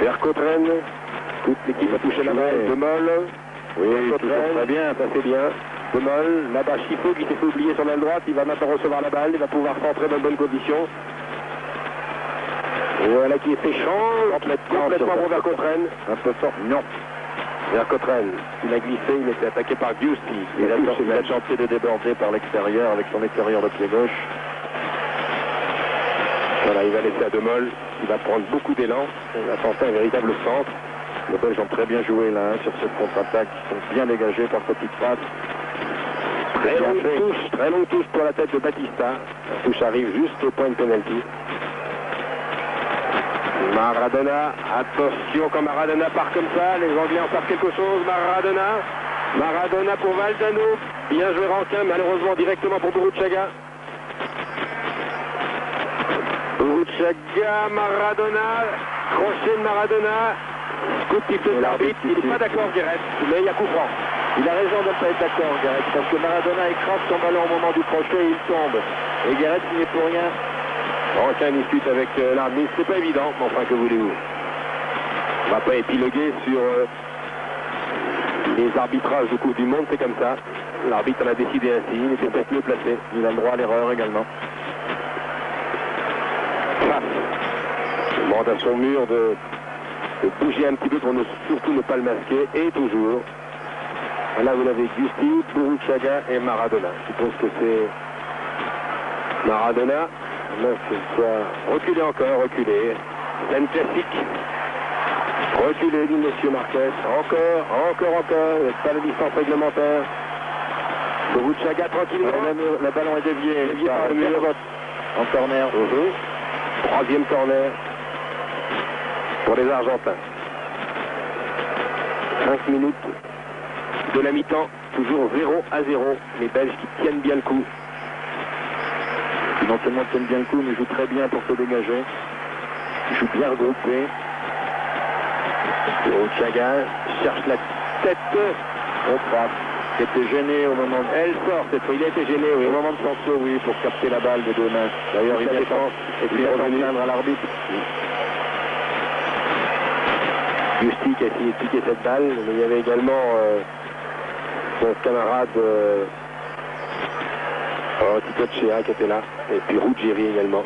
Vercotten. Toute l'équipe a touché la balle. De Moll. Oui, Vercotten. très bien. Ça c'est bien. De Moll, là-bas Chifo qui s'est fait oublier sur l'aile droite, il va maintenant recevoir la balle, il va pouvoir rentrer dans de bonnes conditions. Voilà qui est féchant, complètement pour Vercotten. Un peu fort, non. Vercotten, il a glissé, il était attaqué par Giusti. Il a tenté de déborder par l'extérieur avec son extérieur de pied gauche. Voilà, il va laisser à De Moll, il va prendre beaucoup d'élan, il va tenter un véritable centre. Les Belges ont très bien joué là hein, sur cette contre-attaque, ils sont bien dégagés par petite passe. Très longue touche pour la tête de Batista. La touche arrive juste au point de penalty. Maradona, attention quand Maradona part comme ça, les Anglais en savent quelque chose. Maradona pour Valdano. Bien joué Rankin, malheureusement directement pour Buruchaga. Maradona, crochet de Maradona. Coup de sifflet de l'arbitre, il n'est pas d'accord Guéret, mais il y a coup franc. Il a raison de ne pas être d'accord, Guéret, parce que Maradona écrase son ballon au moment du crochet et il tombe. Et Guéret, il n'est pour rien. Rankin discute avec l'arbitre, c'est pas évident, mais enfin que voulez-vous. On va pas épiloguer sur les arbitrages de Coupe du Monde, c'est comme ça. L'arbitre en a décidé ainsi, il était peut-être mieux placé. Il a le droit à l'erreur également. Il demande à son mur de bouger un petit peu pour surtout ne pas le masquer, et toujours. Là vous l'avez Giusti, Buruchaga et Maradona. Je suppose que c'est Maradona. Là c'est soit reculer encore, reculer. Scène classique. Reculer, dit Monsieur Marquez. Encore. Pas de distance réglementaire. Buruchaga tranquillement. Le ballon est dévié par le mur. En corner. Troisième corner pour les Argentins. 5 minutes de la mi-temps, toujours 0-0. Les Belges qui tiennent bien le coup. Non seulement tiennent bien le coup, mais jouent très bien pour se dégager. Ils jouent bien regroupés. Buruchaga cherche la tête. On frappe. Il était gêné au moment de... Elle sort cette fois, il a été gêné, oui. Au moment de son saut, oui, pour capter la balle des deux mains. D'ailleurs, il défense et puis revenu à l'arbitre. Giusti qui a essayé de piquer cette balle, mais il y avait également son camarade Tito qui était là, et puis Ruggieri également.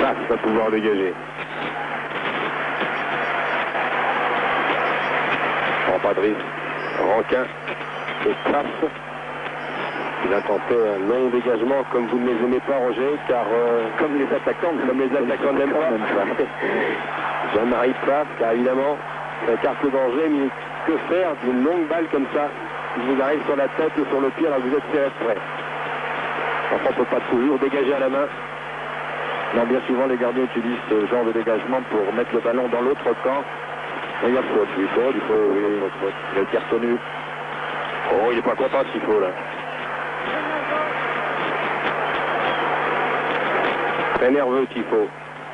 Ça, il va pouvoir dégager. Padris, Rankin et Pfaff. Il a tenté un long dégagement comme vous ne les aimez pas, Roger, car comme les attaquants n'aiment pas. Jean-Marie Pfaff, car évidemment, ça écarte le danger, mais que faire d'une longue balle comme ça? qui vous arrive sur la tête ou sur le pied alors que vous êtes serré de près. Enfin, on ne peut pas toujours dégager à la main. Non, bien souvent, les gardiens utilisent ce genre de dégagement pour mettre le ballon dans l'autre camp. Mais il y a faute, il faut, oui. Il a été retenu. Oh, il n'est pas content s'il faut, là. Très nerveux, Tifo.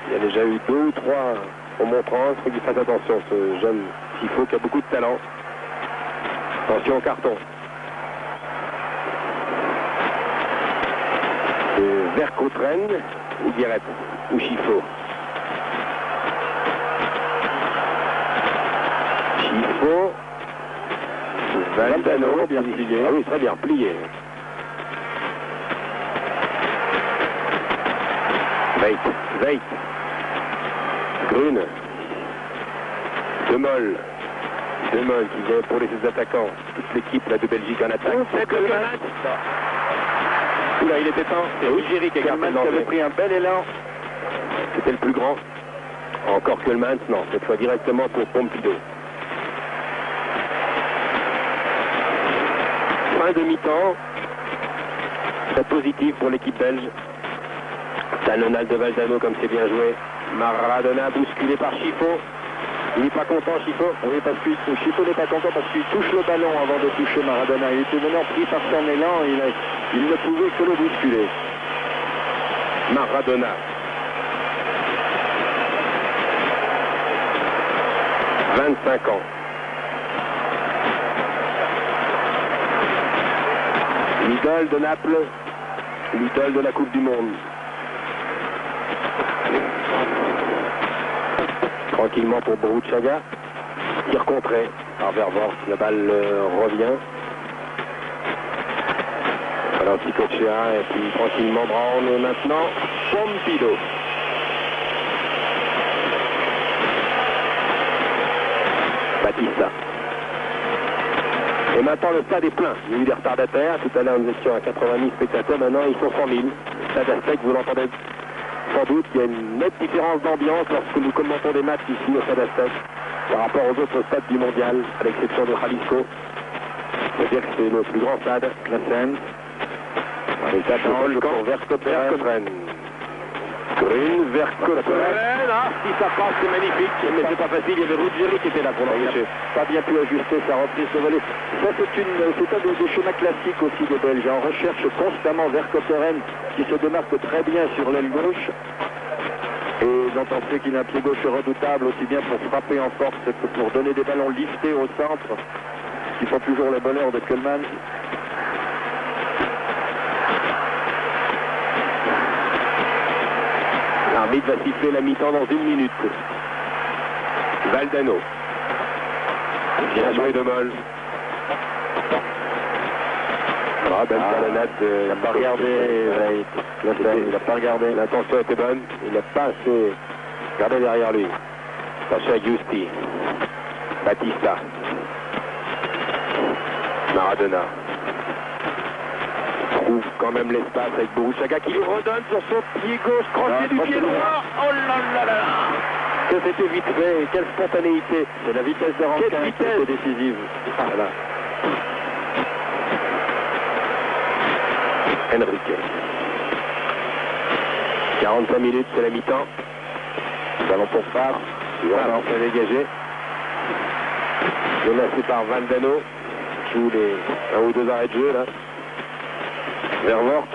Il y a déjà eu 2 ou 3 remontrances. Il faut qu'il fasse attention, ce jeune Tifo qui a beaucoup de talent. Attention au carton. C'est Vercoutren ou Guéret ou Chifo. Chifo. Valdano, bien plié. Ah oui, très bien, plié. Veit. Grune. Demol qui vient pour les attaquants. Toute l'équipe là, de Belgique en attaque. Oula, il était temps. C'est Ruggieri qui avait pris un bel élan. C'était le plus grand. Encore Kölmans, non. Cette fois directement pour Pompidou. Fin de mi-temps. Très positif pour l'équipe belge. Talonnade de Valdano comme c'est bien joué. Maradona bousculé par Chifo. Il n'est pas content, Chifo. Oui, parce que Chifo n'est pas content parce qu'il touche le ballon avant de toucher Maradona. Il était maintenant pris par son élan. Il ne pouvait que le bousculer. Maradona. « 25 ans. L'idole de Naples, l'idole de la Coupe du Monde. Tranquillement pour Boruchaga. Tir contré par Vervoort. La balle revient. Alors Ticochea et puis tranquillement Brown maintenant. Pompidou. Batista. Et maintenant le stade est plein. Il y a eu des retardataires. Tout à l'heure nous étions à 80 000 spectateurs. Maintenant ils sont 100 000. Le stade Aztec, vous l'entendez sans doute. Il y a une nette différence d'ambiance lorsque nous commentons des matchs ici au stade Aztec par rapport aux autres stades du mondial, à l'exception de Jalisco. C'est-à-dire que c'est le plus grand stade, la Seine. Le stade de Volcan, Vercoutren. Grune, Vercoutren. Ah, si ça passe, c'est magnifique. Mais c'est pas facile, il y avait Ruggieri qui était là pour l'empêcher. Pas bien pu ajuster sa reprise de volée. Ça, c'est un des schémas classiques aussi des Belges. On recherche constamment Vercoutren qui se démarque très bien sur l'aile gauche. Et dont on sait qu'il a un pied gauche redoutable, aussi bien pour frapper en force que pour donner des ballons liftés au centre, qui font toujours le bonheur de Kölmans. L'arbitre va siffler la mi-temps dans 1 minute. Valdano. Bien joué de Moll. Ah, belle talonnade. Il n'a pas regardé. Il n'a pas regardé. L'intention était bonne. Il n'a pas assez regardé derrière lui. Sacha Giusti. Batista. Maradona. Trouve quand même l'espace avec Boruchaga qui lui redonne sur son pied gauche, crochet du pied droit. Oh là là là. Que c'était vite fait, quelle spontanéité. C'est la vitesse de Rankin qui était décisive. Voilà. Enrique. 45 minutes, c'est la mi-temps. Ballon pour Favre. Voilà, on fait dégager. Menacé par Valdano. Joue les 1 ou 2 arrêts de jeu là. Vervoort.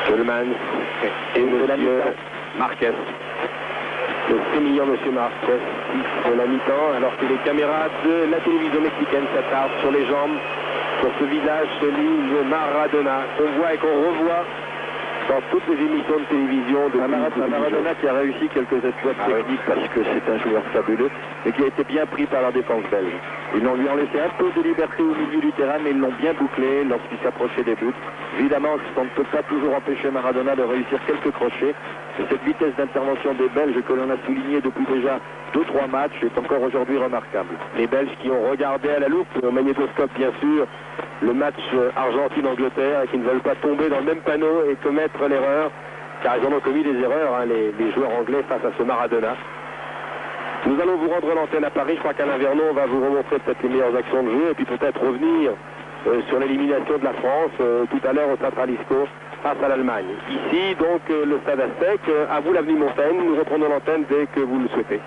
Kölmans. Et monsieur Marquez. Le sémillant monsieur Marquez siffle la mi-temps alors que les caméras de la télévision mexicaine s'attardent sur les jambes, sur ce visage, celui de Maradona, qu'on voit et qu'on revoit dans toutes les émissions de télévision de Maradona qui a réussi quelques exploits techniques parce que c'est un joueur fabuleux et qui a été bien pris par la défense belge. Ils lui ont laissé un peu de liberté au milieu du terrain, mais ils l'ont bien bouclé lorsqu'il s'approchait des buts. Évidemment, on ne peut pas toujours empêcher Maradona de réussir quelques crochets. Et cette vitesse d'intervention des Belges que l'on a souligné depuis déjà 2-3 matchs est encore aujourd'hui remarquable. Les Belges qui ont regardé à la loupe, au magnétoscope bien sûr, le match Argentine-Angleterre et qui ne veulent pas tomber dans le même panneau et commettre l'erreur, car ils en ont commis des erreurs, hein, les joueurs anglais face à ce Maradona. Nous allons vous rendre l'antenne à Paris. Je crois qu'Alain Vernon va vous remontrer peut-être les meilleures actions de jeu et puis peut-être revenir sur l'élimination de la France tout à l'heure au Stade Jalisco face à l'Allemagne. Ici, donc, le Stade Aztec. À vous l'avenue Montaigne. Nous reprenons l'antenne dès que vous le souhaitez.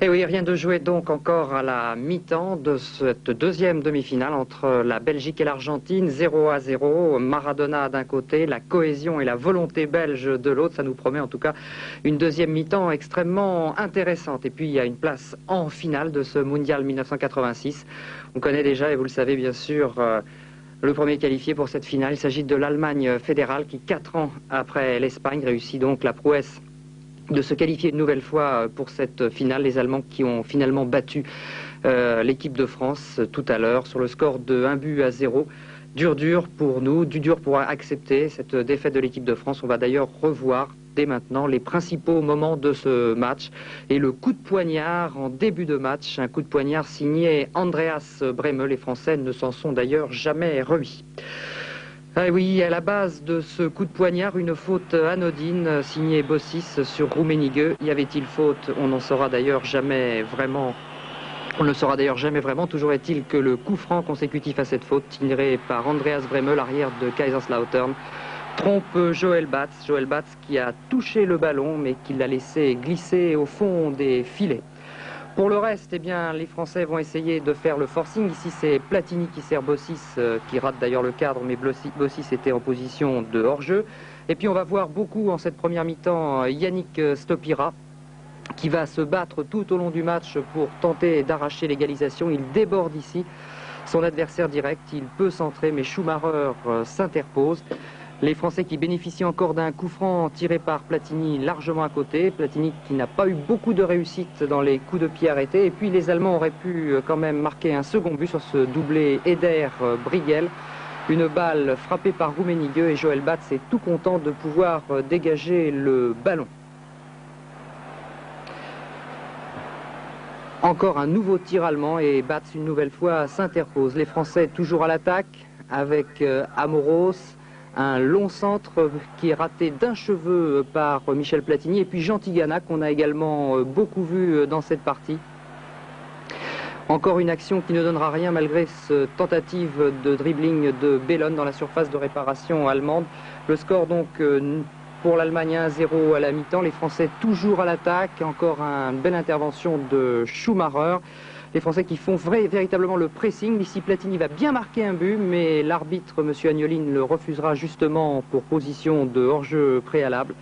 Et oui, rien de joué donc encore à la mi-temps de cette deuxième demi-finale entre la Belgique et l'Argentine, 0-0, Maradona d'un côté, la cohésion et la volonté belge de l'autre. Ça nous promet en tout cas une deuxième mi-temps extrêmement intéressante. Et puis il y a une place en finale de ce Mondial 1986. On connaît déjà, et vous le savez bien sûr, le premier qualifié pour cette finale. Il s'agit de l'Allemagne fédérale qui, 4 ans après l'Espagne, réussit donc la prouesse de se qualifier une nouvelle fois pour cette finale. Les Allemands qui ont finalement battu l'équipe de France tout à l'heure sur le score de 1-0. Dur pour nous, du dur pour accepter cette défaite de l'équipe de France. On va d'ailleurs revoir dès maintenant les principaux moments de ce match et le coup de poignard en début de match, un coup de poignard signé Andreas Brehme. Les Français ne s'en sont d'ailleurs jamais remis. Ah oui, à la base de ce coup de poignard, une faute anodine signée Bossis sur Rummenigge. Y avait-il faute? On n'en saura d'ailleurs jamais vraiment. On ne le saura d'ailleurs jamais vraiment. Toujours est-il que le coup franc consécutif à cette faute, tiré par Andreas Brehme, l'arrière de Kaiserslautern, trompe Joel Batz. Joel Batz qui a touché le ballon mais qui l'a laissé glisser au fond des filets. Pour le reste, eh bien, les Français vont essayer de faire le forcing. Ici, c'est Platini qui sert Bossis, qui rate d'ailleurs le cadre, mais Bossis était en position de hors-jeu. Et puis, on va voir beaucoup en cette première mi-temps Yannick Stopira, qui va se battre tout au long du match pour tenter d'arracher l'égalisation. Il déborde ici son adversaire direct. Il peut centrer, mais Schumacher s'interpose. Les Français qui bénéficient encore d'un coup franc tiré par Platini largement à côté. Platini qui n'a pas eu beaucoup de réussite dans les coups de pied arrêtés. Et puis les Allemands auraient pu quand même marquer un second but sur ce doublé Eder-Briegel. Une balle frappée par Rummenigge et Joel Batz est tout content de pouvoir dégager le ballon. Encore un nouveau tir allemand et Batz une nouvelle fois s'interpose. Les Français toujours à l'attaque avec Amoros. Un long centre qui est raté d'un cheveu par Michel Platini. Et puis Jean Tigana qu'on a également beaucoup vu dans cette partie. Encore une action qui ne donnera rien malgré cette tentative de dribbling de Bellon dans la surface de réparation allemande. Le score donc pour l'Allemagne 1-0 à la mi-temps. Les Français toujours à l'attaque. Encore une belle intervention de Schumacher. Les Français qui font véritablement le pressing. Ici, Platini va bien marquer un but, mais l'arbitre, M. Agnoline, le refusera justement pour position de hors-jeu préalable.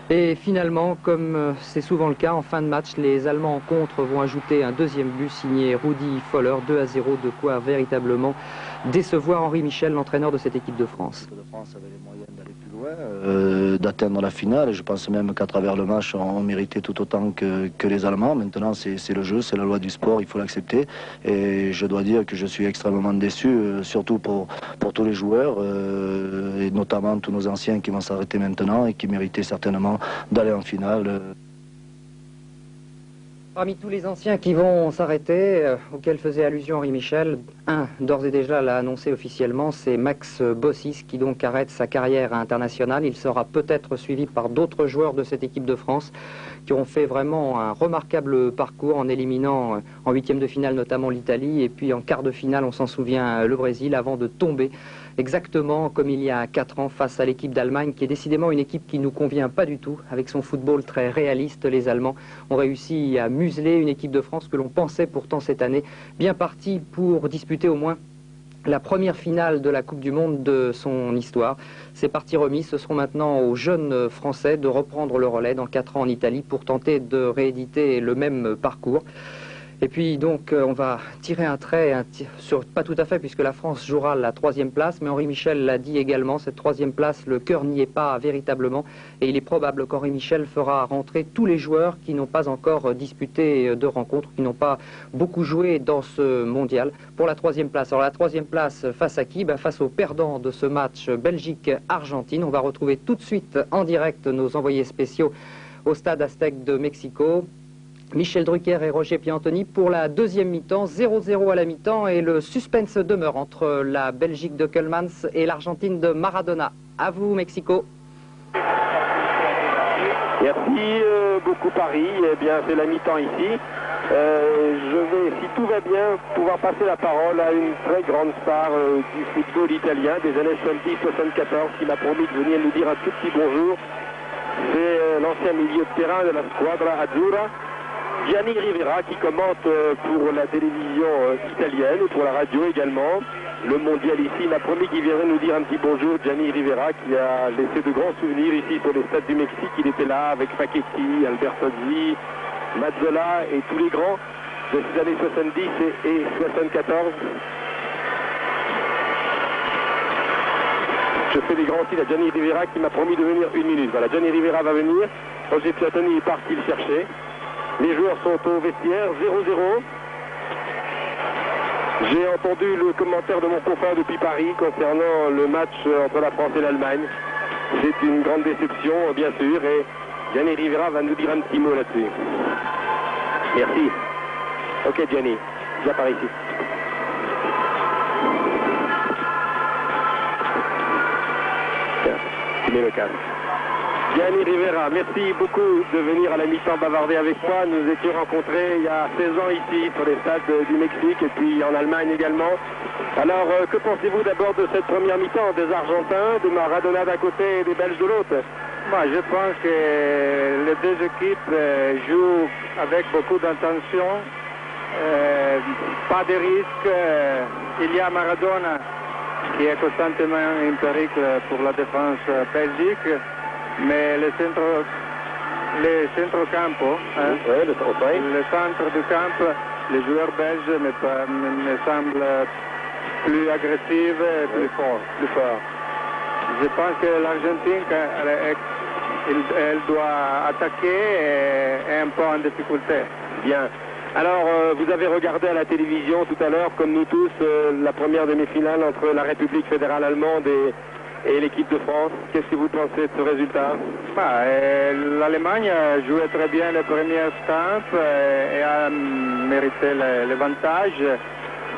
Et finalement, comme c'est souvent le cas, en fin de match, les Allemands en contre vont ajouter un deuxième but signé Rudi Voller, 2-0, de quoi véritablement décevoir Henri Michel, l'entraîneur de cette équipe de France. L'équipe de France avait les moyens d'aller plus loin, d'atteindre la finale. Je pense même qu'à travers le match, on méritait tout autant que les Allemands. Maintenant, c'est le jeu, c'est la loi du sport, il faut l'accepter. Et je dois dire que je suis extrêmement déçu, surtout pour tous les joueurs, et notamment tous nos anciens qui vont s'arrêter maintenant et qui méritaient certainement d'aller en finale. Parmi tous les anciens qui vont s'arrêter, auxquels faisait allusion Henri Michel, un d'ores et déjà l'a annoncé officiellement, c'est Max Bossis qui donc arrête sa carrière internationale. Il sera peut-être suivi par d'autres joueurs de cette équipe de France qui ont fait vraiment un remarquable parcours en éliminant en huitième de finale notamment l'Italie et puis en quart de finale, on s'en souvient, le Brésil avant de tomber exactement comme il y a 4 ans face à l'équipe d'Allemagne qui est décidément une équipe qui ne nous convient pas du tout. Avec son football très réaliste, les Allemands ont réussi à museler une équipe de France que l'on pensait pourtant cette année bien partie pour disputer au moins la première finale de la Coupe du Monde de son histoire. C'est parti remis, ce seront maintenant aux jeunes Français de reprendre le relais dans 4 ans en Italie pour tenter de rééditer le même parcours. Et puis donc on va tirer un trait, sur, pas tout à fait puisque la France jouera la 3e place, mais Henri Michel l'a dit également, cette 3e place, le cœur n'y est pas véritablement et il est probable qu'Henri Michel fera rentrer tous les joueurs qui n'ont pas encore disputé de rencontres, qui n'ont pas beaucoup joué dans ce mondial pour la 3e place. Alors la 3e place face à qui? Face aux perdants de ce match Belgique-Argentine. On va retrouver tout de suite en direct nos envoyés spéciaux au Stade Aztec de Mexico. Michel Drucker et Roger Piantoni pour la 2e mi-temps, 0-0 à la mi-temps et le suspense demeure entre la Belgique de Keulemans et l'Argentine de Maradona. À vous Mexico. Merci beaucoup Paris. Eh bien, c'est la mi-temps ici. Je vais, si tout va bien, pouvoir passer la parole à une très grande star du football italien des années 70-74 qui m'a promis de venir nous dire un tout petit bonjour. C'est l'ancien milieu de terrain de la squadra azzurra, Gianni Rivera, qui commente pour la télévision italienne et pour la radio également le mondial ici. Il m'a promis qu'il viendrait nous dire un petit bonjour. Gianni Rivera, qui a laissé de grands souvenirs ici sur les stades du Mexique. Il était là avec Facchetti, Albertozzi, Mazzola et tous les grands de ces années 70 et 74. Je fais des grands signes à Gianni Rivera qui m'a promis de venir une minute. Voilà, Gianni Rivera va venir. Roger Piantoni est parti le chercher. Les joueurs sont au vestiaire, 0-0. J'ai entendu le commentaire de mon confrère depuis Paris concernant le match entre la France et l'Allemagne. C'est une grande déception, bien sûr, et Gianni Rivera va nous dire un petit mot là-dessus. Merci. Ok, Gianni, viens par ici. Tiens, tu mets le casque. Gianni Rivera, merci beaucoup de venir à la mi-temps bavarder avec moi. Nous étions rencontrés il y a 16 ans ici sur les stades du Mexique et puis en Allemagne également. Alors, que pensez-vous d'abord de cette première mi-temps des Argentins, de Maradona d'un côté et des Belges de l'autre? Je pense que les deux équipes jouent avec beaucoup d'intention, pas de risque. Il y a Maradona qui est constamment en péril pour la défense belgique. Mais le centro-campo, le centre du camp, les joueurs belges me semblent plus agressifs et plus forts. Je pense que l'Argentine, elle doit attaquer et est un peu en difficulté. Bien. Alors, vous avez regardé à la télévision tout à l'heure, comme nous tous, la première demi-finale entre la République fédérale allemande et l'équipe de France. Qu'est-ce que vous pensez de ce résultat? L'Allemagne a joué très bien les premières stampes et a mérité l'avantage.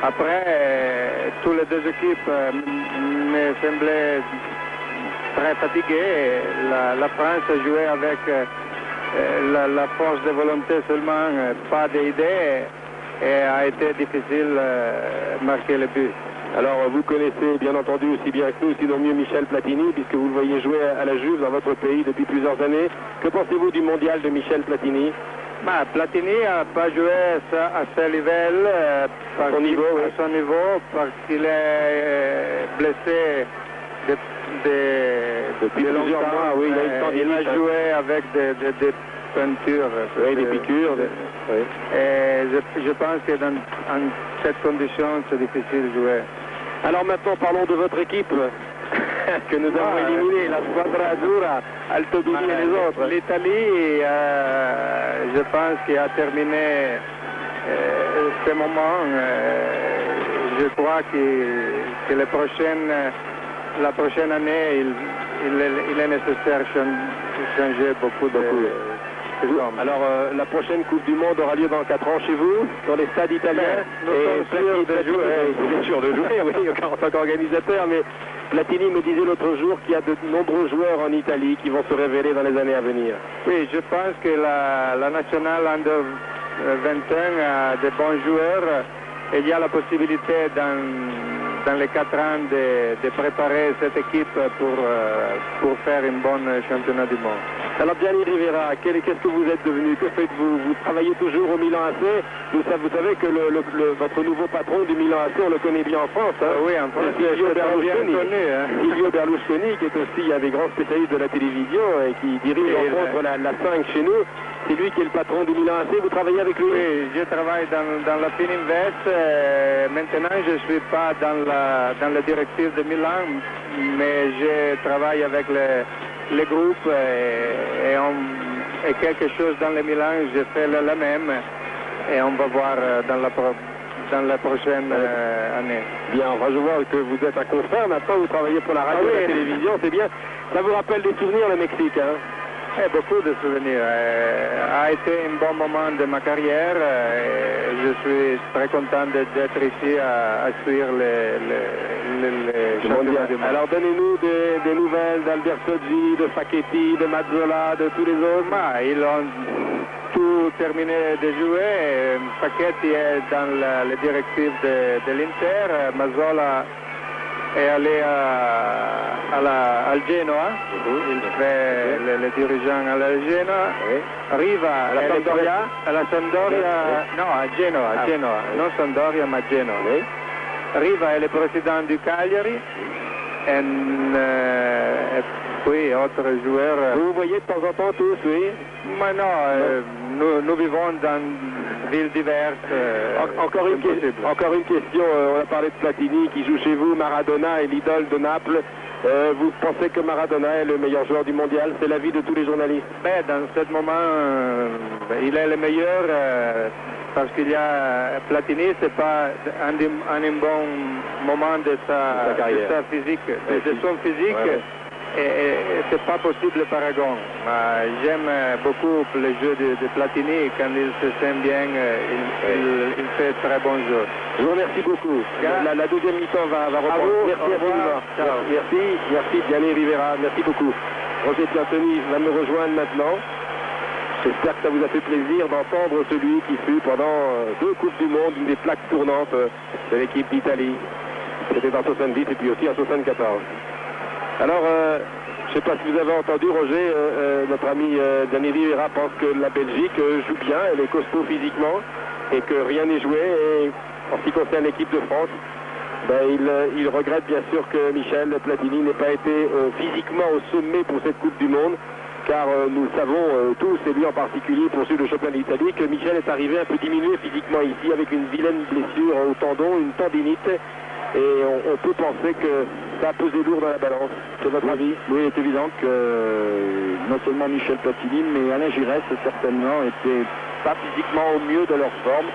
Après, toutes les deux équipes me semblaient très fatiguées. La France a joué avec la force de volonté seulement, pas d'idées, et a été difficile de marquer le but. Alors, vous connaissez bien entendu aussi bien que nous, sinon mieux Michel Platini, puisque vous le voyez jouer à la Juve dans votre pays depuis plusieurs années. Que pensez-vous du mondial de Michel Platini? Platini n'a pas joué à ce niveau, à son niveau, parce qu'il est blessé depuis plusieurs mois. Oui, il a joué avec des peintures. Oui, des piqûres. Oui. Et je pense que dans cette condition, c'est difficile de jouer. Alors maintenant, parlons de votre équipe que nous avons éliminée, la Squadra Azzurra, Altobini et les autres. L'Italie, je pense qu'il a terminé ce moment. Je crois que la prochaine année, il est nécessaire de changer beaucoup de... Alors, la prochaine Coupe du Monde aura lieu dans 4 ans chez vous, dans les stades italiens. Nous sommes sûrs de jouer. Vous êtes sûr de jouer, oui, en tant qu'organisateur, mais Platini me disait l'autre jour qu'il y a de nombreux joueurs en Italie qui vont se révéler dans les années à venir. Oui, je pense que la nationale under 21 a de bons joueurs et il y a la possibilité dans les 4 ans de préparer cette équipe pour faire un bon championnat du monde. Alors Gianni Rivera, qu'est-ce que vous êtes devenu? Que faites-vous? Vous travaillez toujours au Milan AC. Vous savez que votre nouveau patron du Milan AC, on le connaît bien en France. Hein? Oui, en France, c'est Silvio Berlusconi. Connu, hein? Silvio Berlusconi, qui est aussi un des grands spécialistes de la télévision et qui dirige entre la 5 chez nous. C'est lui qui est le patron du Milan AC. Vous travaillez avec lui? Oui, je travaille dans la Fininvest. Maintenant, je ne suis pas dans la directive de Milan, mais je travaille avec les groupes et quelque chose dans le Milan, je fais la même et on va voir dans la prochaine année. Bien, je vois que vous êtes un confrère, maintenant vous travaillez pour la radio et la télévision, c'est bien. Ça vous rappelle des souvenirs le Mexique, hein? Beaucoup de souvenirs. A été un bon moment de ma carrière. Je suis très content d'être ici à suivre les championnats du monde. Alors donnez-nous des nouvelles d'Albert Soggi, de Facchetti, de Mazzola, de tous les autres. Ils ont tout terminé de jouer. Facchetti est dans les directives de l'Inter. Mazzola est allé al Genoa. Il fait le dirigeant à la Genoa. Riva à la Sampdoria. À la Sampdoria, no, a Genoa, non Sampdoria ma Genoa. Riva est le président du Cagliari. Et puis autres joueurs. Vous voyez de temps en temps tous, oui? Mais non, nous vivons dans villes diverses. Encore une question, on a parlé de Platini qui joue chez vous, Maradona est l'idole de Naples. Vous pensez que Maradona est le meilleur joueur du mondial? C'est l'avis de tous les journalistes. Dans ce moment, il est le meilleur parce qu'il y a Platini, c'est pas un bon moment de sa carrière, de sa physique, de son physique. Ouais. Et c'est pas possible Paragon. J'aime beaucoup le jeu de Platini. Quand il se sent bien, il fait très bon jeu. Je vous remercie beaucoup. La deuxième mi-temps va reprendre. Merci infiniment. Merci Gianni Rivera. Merci beaucoup. Roger Piantoni va me rejoindre maintenant. J'espère que ça vous a fait plaisir d'entendre celui qui fut pendant 2 Coupes du Monde une des plaques tournantes de l'équipe d'Italie. C'était en 70 et puis aussi en 74. Alors, je ne sais pas si vous avez entendu, Roger, notre ami Gianni Rivera pense que la Belgique joue bien, elle est costaud physiquement et que rien n'est joué. Et en ce qui concerne l'équipe de France, il regrette bien sûr que Michel Platini n'ait pas été physiquement au sommet pour cette Coupe du Monde, car nous le savons tous, et lui en particulier pour suivre le championnat d'Italie, que Michel est arrivé un peu diminué physiquement ici avec une vilaine blessure au tendon, une tendinite. Et on peut penser que ça a pesé lourd dans la balance. C'est votre avis? Oui, il est évident que non seulement Michel Platini, mais Alain Giresse certainement étaient pas physiquement au mieux de leur forme.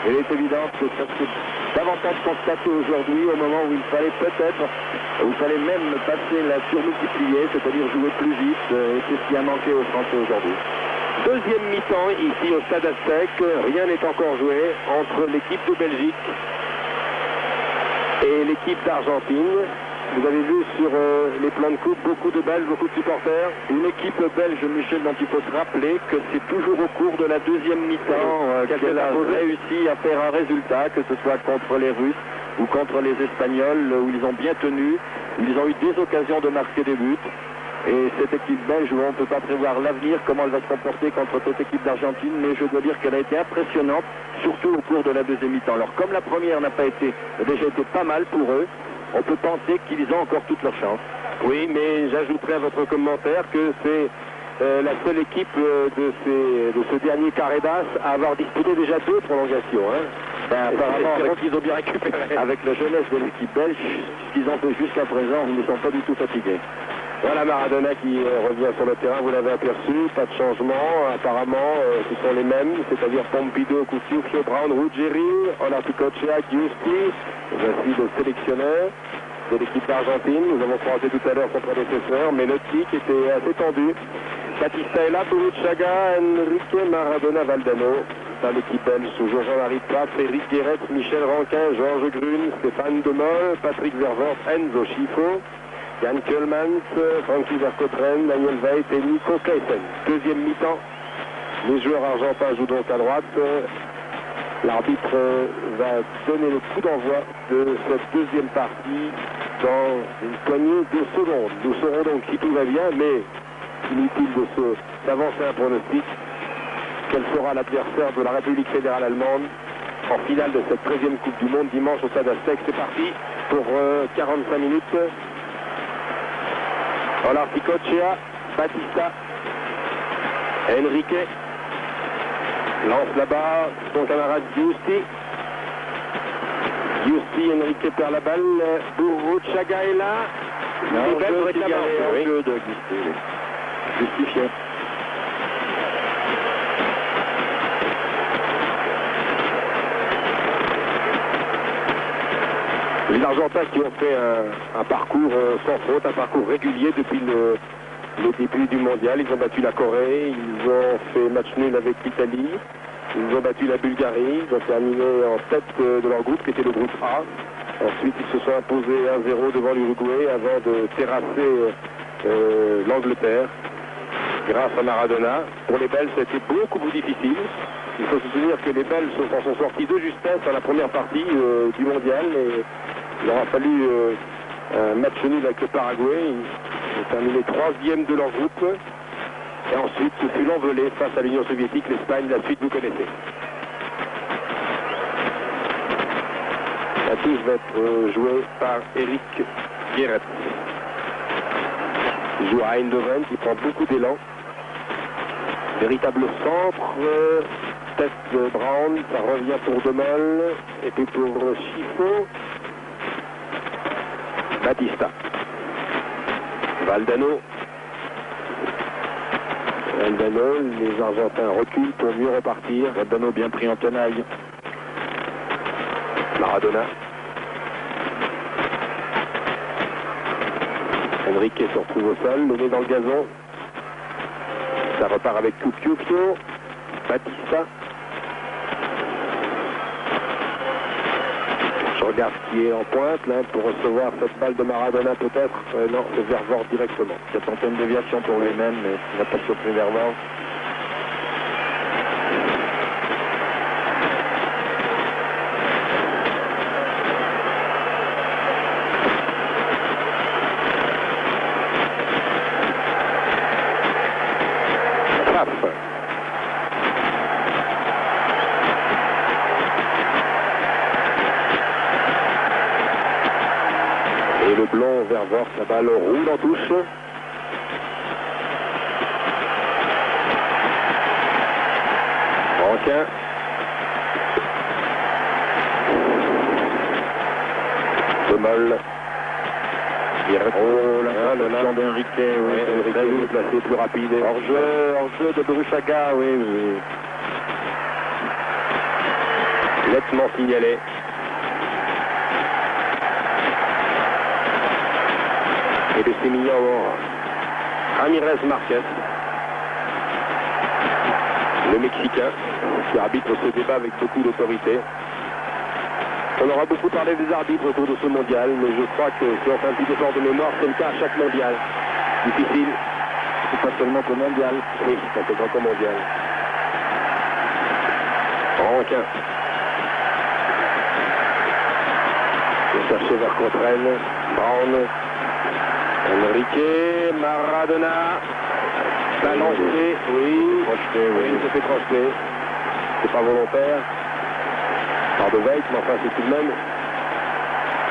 Et il est évident que ça s'est davantage constaté aujourd'hui au moment où il fallait même passer la surmultiplier, c'est-à-dire jouer plus vite. Et c'est ce qui a manqué aux Français aujourd'hui. Deuxième mi-temps ici au Stade Aztec. Rien n'est encore joué entre l'équipe de Belgique et l'équipe d'Argentine. Vous avez vu sur les plans de coupe beaucoup de Belges, beaucoup de supporters. Une équipe belge, Michel, dont il faut se rappeler que c'est toujours au cours de la deuxième mi-temps qu'elle a réussi à faire un résultat, que ce soit contre les Russes ou contre les Espagnols, où ils ont bien tenu, où ils ont eu des occasions de marquer des buts. Et cette équipe belge, où on ne peut pas prévoir l'avenir, comment elle va se comporter contre cette équipe d'Argentine, mais je dois dire qu'elle a été impressionnante, surtout au cours de la deuxième mi-temps. Alors comme la première n'a pas déjà été pas mal pour eux, on peut penser qu'ils ont encore toutes leurs chances. Oui, mais j'ajouterai à votre commentaire que c'est la seule équipe de ce dernier carré d'as à avoir disputé déjà 2 prolongations. Apparemment, ils ont bien récupéré. Avec la jeunesse de l'équipe belge, ce qu'ils ont fait jusqu'à présent, ils ne sont pas du tout fatigués. Voilà Maradona qui revient sur le terrain, vous l'avez aperçu, pas de changement, apparemment ce sont les mêmes, c'est-à-dire Pompidou, Cucciuffio, Brown, Ruggeri, Olarticoccia, Giusti. Voici le sélectionneur de l'équipe d'Argentine. Nous avons croisé tout à l'heure son prédécesseur, Menotti qui était assez tendu. Batista est là, Burruchaga, Enrique, Maradona, Valdano. Dans l'équipe belge, toujours Jean-Marie Prat, Éric Guéret, Michel Ranquin, Georges Grune, Stéphane Demol, Patrick Vervort, Enzo Schifo, Jan Kjellmans, Frankie Vercottren, Daniel Veit et Nico Kaysen. Deuxième mi-temps, les joueurs argentins jouent donc à droite. L'arbitre va donner le coup d'envoi de cette deuxième partie dans une poignée de secondes. Nous saurons donc si tout va bien, mais inutile de s'avancer un pronostic. Quel sera l'adversaire de la République fédérale allemande en finale de cette 13e Coupe du Monde dimanche au Stade Aztec? C'est parti pour 45 minutes. Olarticoccia, Batista, Enrique lance là-bas son camarade Giusti. Enrique perd la balle. Burruchaga est là. Jeu de Giusti. Justifié. Les Argentins qui ont fait un parcours sans faute, un parcours régulier depuis le le début du mondial. Ils ont battu la Corée, ils ont fait match nul avec l'Italie, ils ont battu la Bulgarie, ils ont terminé en tête de leur groupe qui était le groupe A. Ensuite, ils se sont imposés 1-0 devant l'Uruguay avant de terrasser l'Angleterre grâce à Maradona. Pour les Belges, c'était beaucoup plus difficile. Il faut se souvenir que les Belges s'en sont sortis de justesse à la première partie du mondial et il aura fallu un match nul avec le Paraguay. Ils ont terminé 3e de leur groupe. Et ensuite, ce fut l'envolée face à l'Union soviétique, l'Espagne. La suite, vous connaissez. La touche va être jouée par Eric Guéret. Il joue à Eindhoven, qui prend beaucoup d'élan. Véritable centre, tête de Brown, ça revient pour Demol, et puis pour Chifo, Batista. Valdano. Valdano, les Argentins reculent pour mieux repartir. Valdano bien pris en tenaille. Maradona. Enrique se retrouve au sol, le nez dans le gazon. Ça repart avec Cucchiucchio. Batista. Je regarde qui est en pointe là pour recevoir cette balle de Maradona peut-être. Non, c'est Vervort directement. Il a tenté une déviation pour lui-même, mais il n'a pas surpris Vervort. Et le blond Vervort, la balle roule en touche. Rankin. Demol. Oh, l'interception d'Enrique, oui, Enrique placé plus rapide. Hors-jeu de Bruchaga, oui, oui. Nettement signalé. Et de Sémillan, Ramirez Marquez, le Mexicain, qui arbitre ce débat avec beaucoup d'autorité. On aura beaucoup parlé des arbitres autour de ce mondial, mais je crois que si on fait un petit effort de mémoire, c'est le cas à chaque mondial. Difficile. C'est pas seulement qu'au mondial. Oui, c'est intégrant qu'au mondial. Rankin. Il cherché vers Cotrel. Brown. Enrique, Maradona, balancé, oui, Crocheté, oui. Il se fait crocheter, c'est pas volontaire, par de Veit, mais enfin c'est tout de même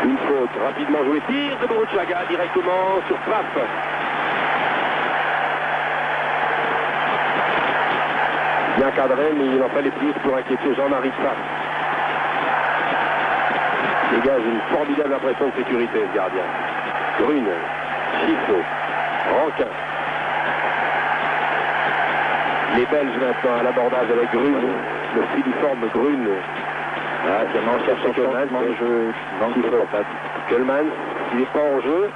une faute, rapidement joué, tir de Bruchaga directement sur frappe. Bien cadré, mais il en fallait plus pour inquiéter Jean-Marie Pfaff. Dégage une formidable impression de sécurité, ce gardien. Brune. Chifo, Rankin. Les Belges maintenant à l'abordage avec Grune, le filiforme Grune. Ah, c'est un ancien Keulemans, jeu Keulemans, il n'est pas en jeu,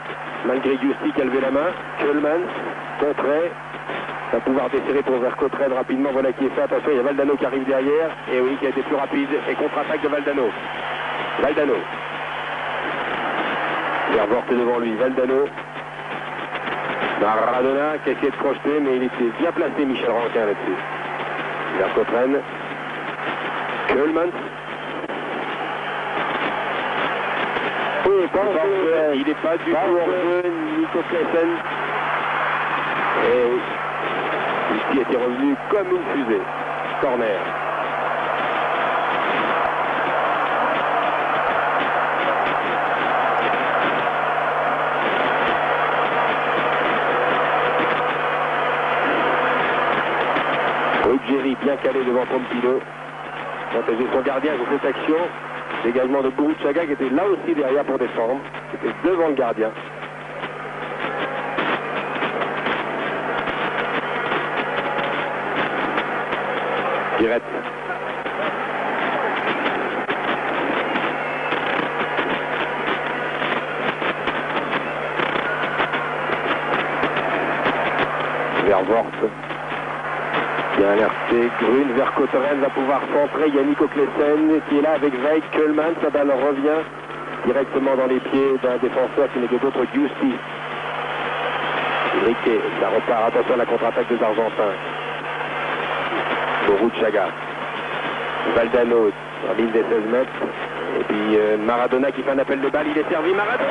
malgré Giusti qui a levé la main. Keulemans, contré, va pouvoir desserrer pour vers Cotrel rapidement, voilà qui est fait. Attention, il y a Valdano qui arrive derrière, et oui, qui a été plus rapide, et contre-attaque de Valdano. Valdano. Vervort est devant lui, Valdano. Maradona qui a essayé de projeter, mais il était bien placé, Michel Rankin là-dessus. Vers Cotrel. Keulemans. Oui, pas en jeu. Il n'est pas du tout en jeu, Nico Klessen. Et oui. Ici était revenu comme une fusée. Corner. Ruggieri bien calé devant Pompidou. Protéger son gardien sur cette action. Dégagement de Bruchaga qui était là aussi derrière pour défendre. C'était devant le gardien. Direct. vers Vort. Bien alerté, Grune vers Cotterel va pouvoir centrer. Yannick Oklesen qui est là avec Veig Kuhlmann. Sa balle revient directement dans les pieds d'un défenseur qui n'est que d'autre Giusti. Riquet, ça repart. Attention à la contre-attaque des Argentins. Boruchaga. Valdano en ligne des 16 mètres. Et puis Maradona qui fait un appel de balle. Il est servi. Maradona.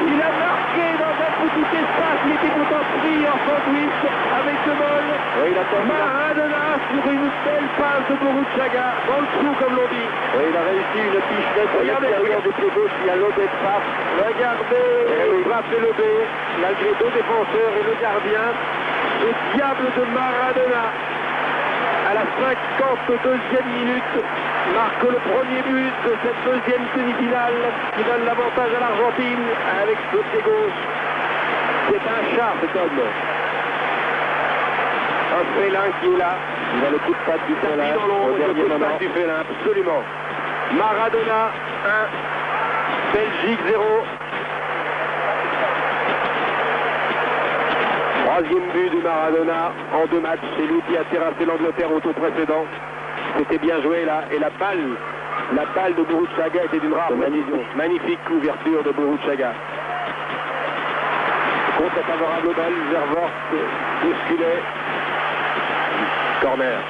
Il a marqué dans un petit espace. Il était pourtant pris en sandwich avec ce bol. Oui, Maradona sur une belle passe de Boruchaga. Dans le trou comme l'on dit. Oui, il a réussi une pichenette. Regardez, du pied gauche. Il y a l'obé de frappe. Regardez, il frappe le lobé. Malgré deux défenseurs et le gardien. Le diable de Maradona. À la 52e minute, marque le premier but de cette deuxième demi-finale qui donne l'avantage à l'Argentine avec le pied gauche. C'est un char cet homme. Un félin qui est là. Il a le coup de patte du félin. Le coup de patte du félin, absolument. Maradona 1, Belgique 0. Troisième but de Maradona en 2 matchs. C'est lui qui a terrassé l'Angleterre au tour précédent. C'était bien joué là. Et la balle de Boruchaga était d'une rare précision. Magnifique couverture de Boruchaga. Contre favorable aux balles, Vervort bousculé. Corner.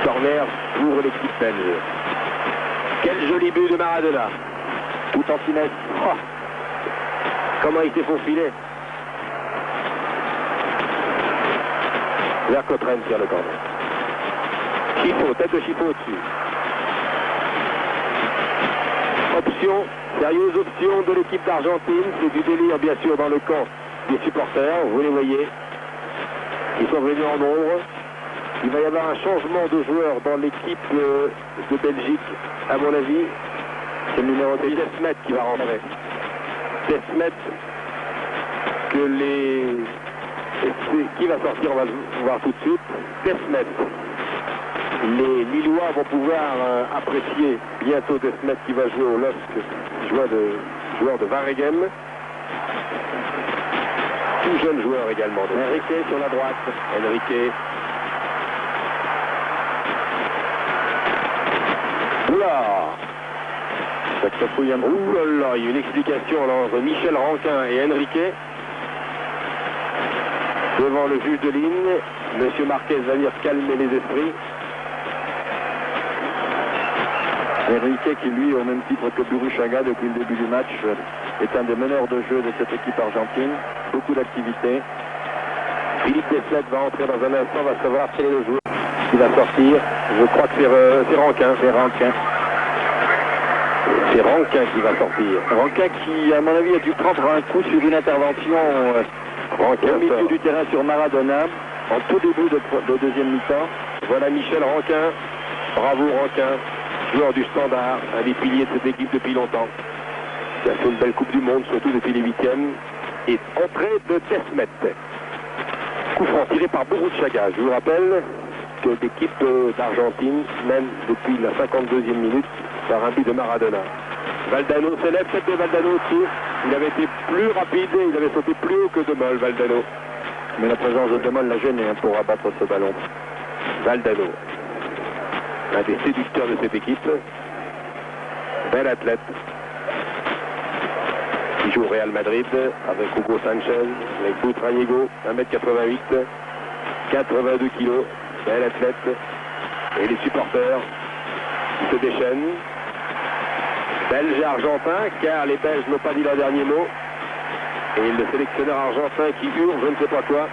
Corner pour l'équipe belge. Quel joli but de Maradona. Tout en finesse. Oh. Comment il s'est faufilé. Vers Cotterel sur le corner. Chifo, tête de Chifo au-dessus. Option, sérieuse option de l'équipe d'Argentine. C'est du délire bien sûr dans le camp des supporters. Vous les voyez. Ils sont venus en nombre. Il va y avoir un changement de joueur dans l'équipe de Belgique, à mon avis. C'est le numéro 10, Desmet qui va rentrer. Desmet qui va sortir, on va le voir tout de suite. Desmet. Les Lillois vont pouvoir apprécier bientôt Desmet qui va jouer au LOSC, joueur de Waregem. Tout jeune joueur également. Enrique sur la droite. Enrique. Oula! Oula, il y a une explication entre Michel Ranquin et Enrique. Devant le juge de ligne, Monsieur Marquez va venir calmer les esprits. Enrique qui lui, au même titre que Boruchaga depuis le début du match, est un des meneurs de jeu de cette équipe argentine. Beaucoup d'activité. Philippe Desmet va entrer dans un instant, va savoir quel est le joueur qui va sortir. Je crois que c'est Ranquin. C'est Ranquin. C'est Ranquin qui va sortir. Ranquin qui, à mon avis, a dû prendre un coup sur une intervention au milieu du terrain sur Maradona, en tout début de deuxième mi-temps. Voilà Michel Ranquin. Bravo Ranquin, joueur du Standard, un des piliers de cette équipe depuis longtemps. Qui a fait une belle Coupe du Monde, surtout depuis les 8e. Et entrée de Desmet. Coup franc tiré par Boruchaga. Je vous rappelle que l'équipe d'Argentine mène depuis la 52e minute par un but de Maradona. Valdano s'élève, tête de Valdano au-dessus. Il avait été plus rapide et il avait sauté plus haut que De Mol, Valdano. Mais la présence de De Mol l'a gêné pour abattre ce ballon. Valdano, un des séducteurs de cette équipe. Bel athlète. Il joue au Real Madrid avec Hugo Sanchez, avec Butragueño, 1m88, 82 kg, bel athlète. Et les supporters qui se déchaînent. Belges et Argentins, car les Belges n'ont pas dit leur dernier mot. Et le sélectionneur argentin qui hurle, je ne sais pas quoi.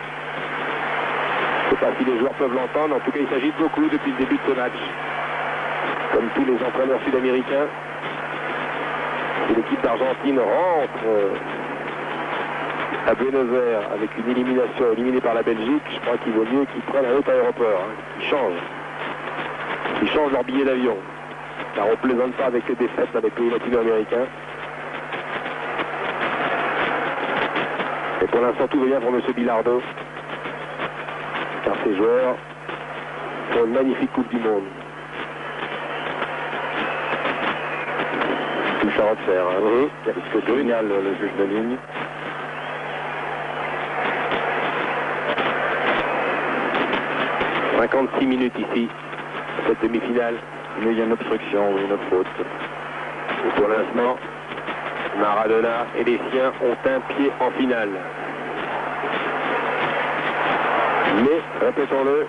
Je ne sais pas si les joueurs peuvent l'entendre, en tout cas il s'agit beaucoup depuis le début de ce match. Comme tous les entraîneurs sud-américains. Si l'équipe d'Argentine rentre à Buenos Aires avec une élimination éliminée par la Belgique, je crois qu'il vaut mieux qu'ils prennent un autre aéroport, qu'ils changent leur billet d'avion. Car on ne plaisante pas avec les défaites avec les latino-américains. Et pour l'instant tout va bien pour M. Bilardo. Car ces joueurs font une magnifique Coupe du Monde. touche à refaire. Hein. Puisque Grignal, le juge de ligne. « 56 minutes ici, cette demi-finale. Mais il y a une obstruction, oui, une faute. Et pour l'instant, Maradona et les siens ont un pied en finale. Mais, répétons-le,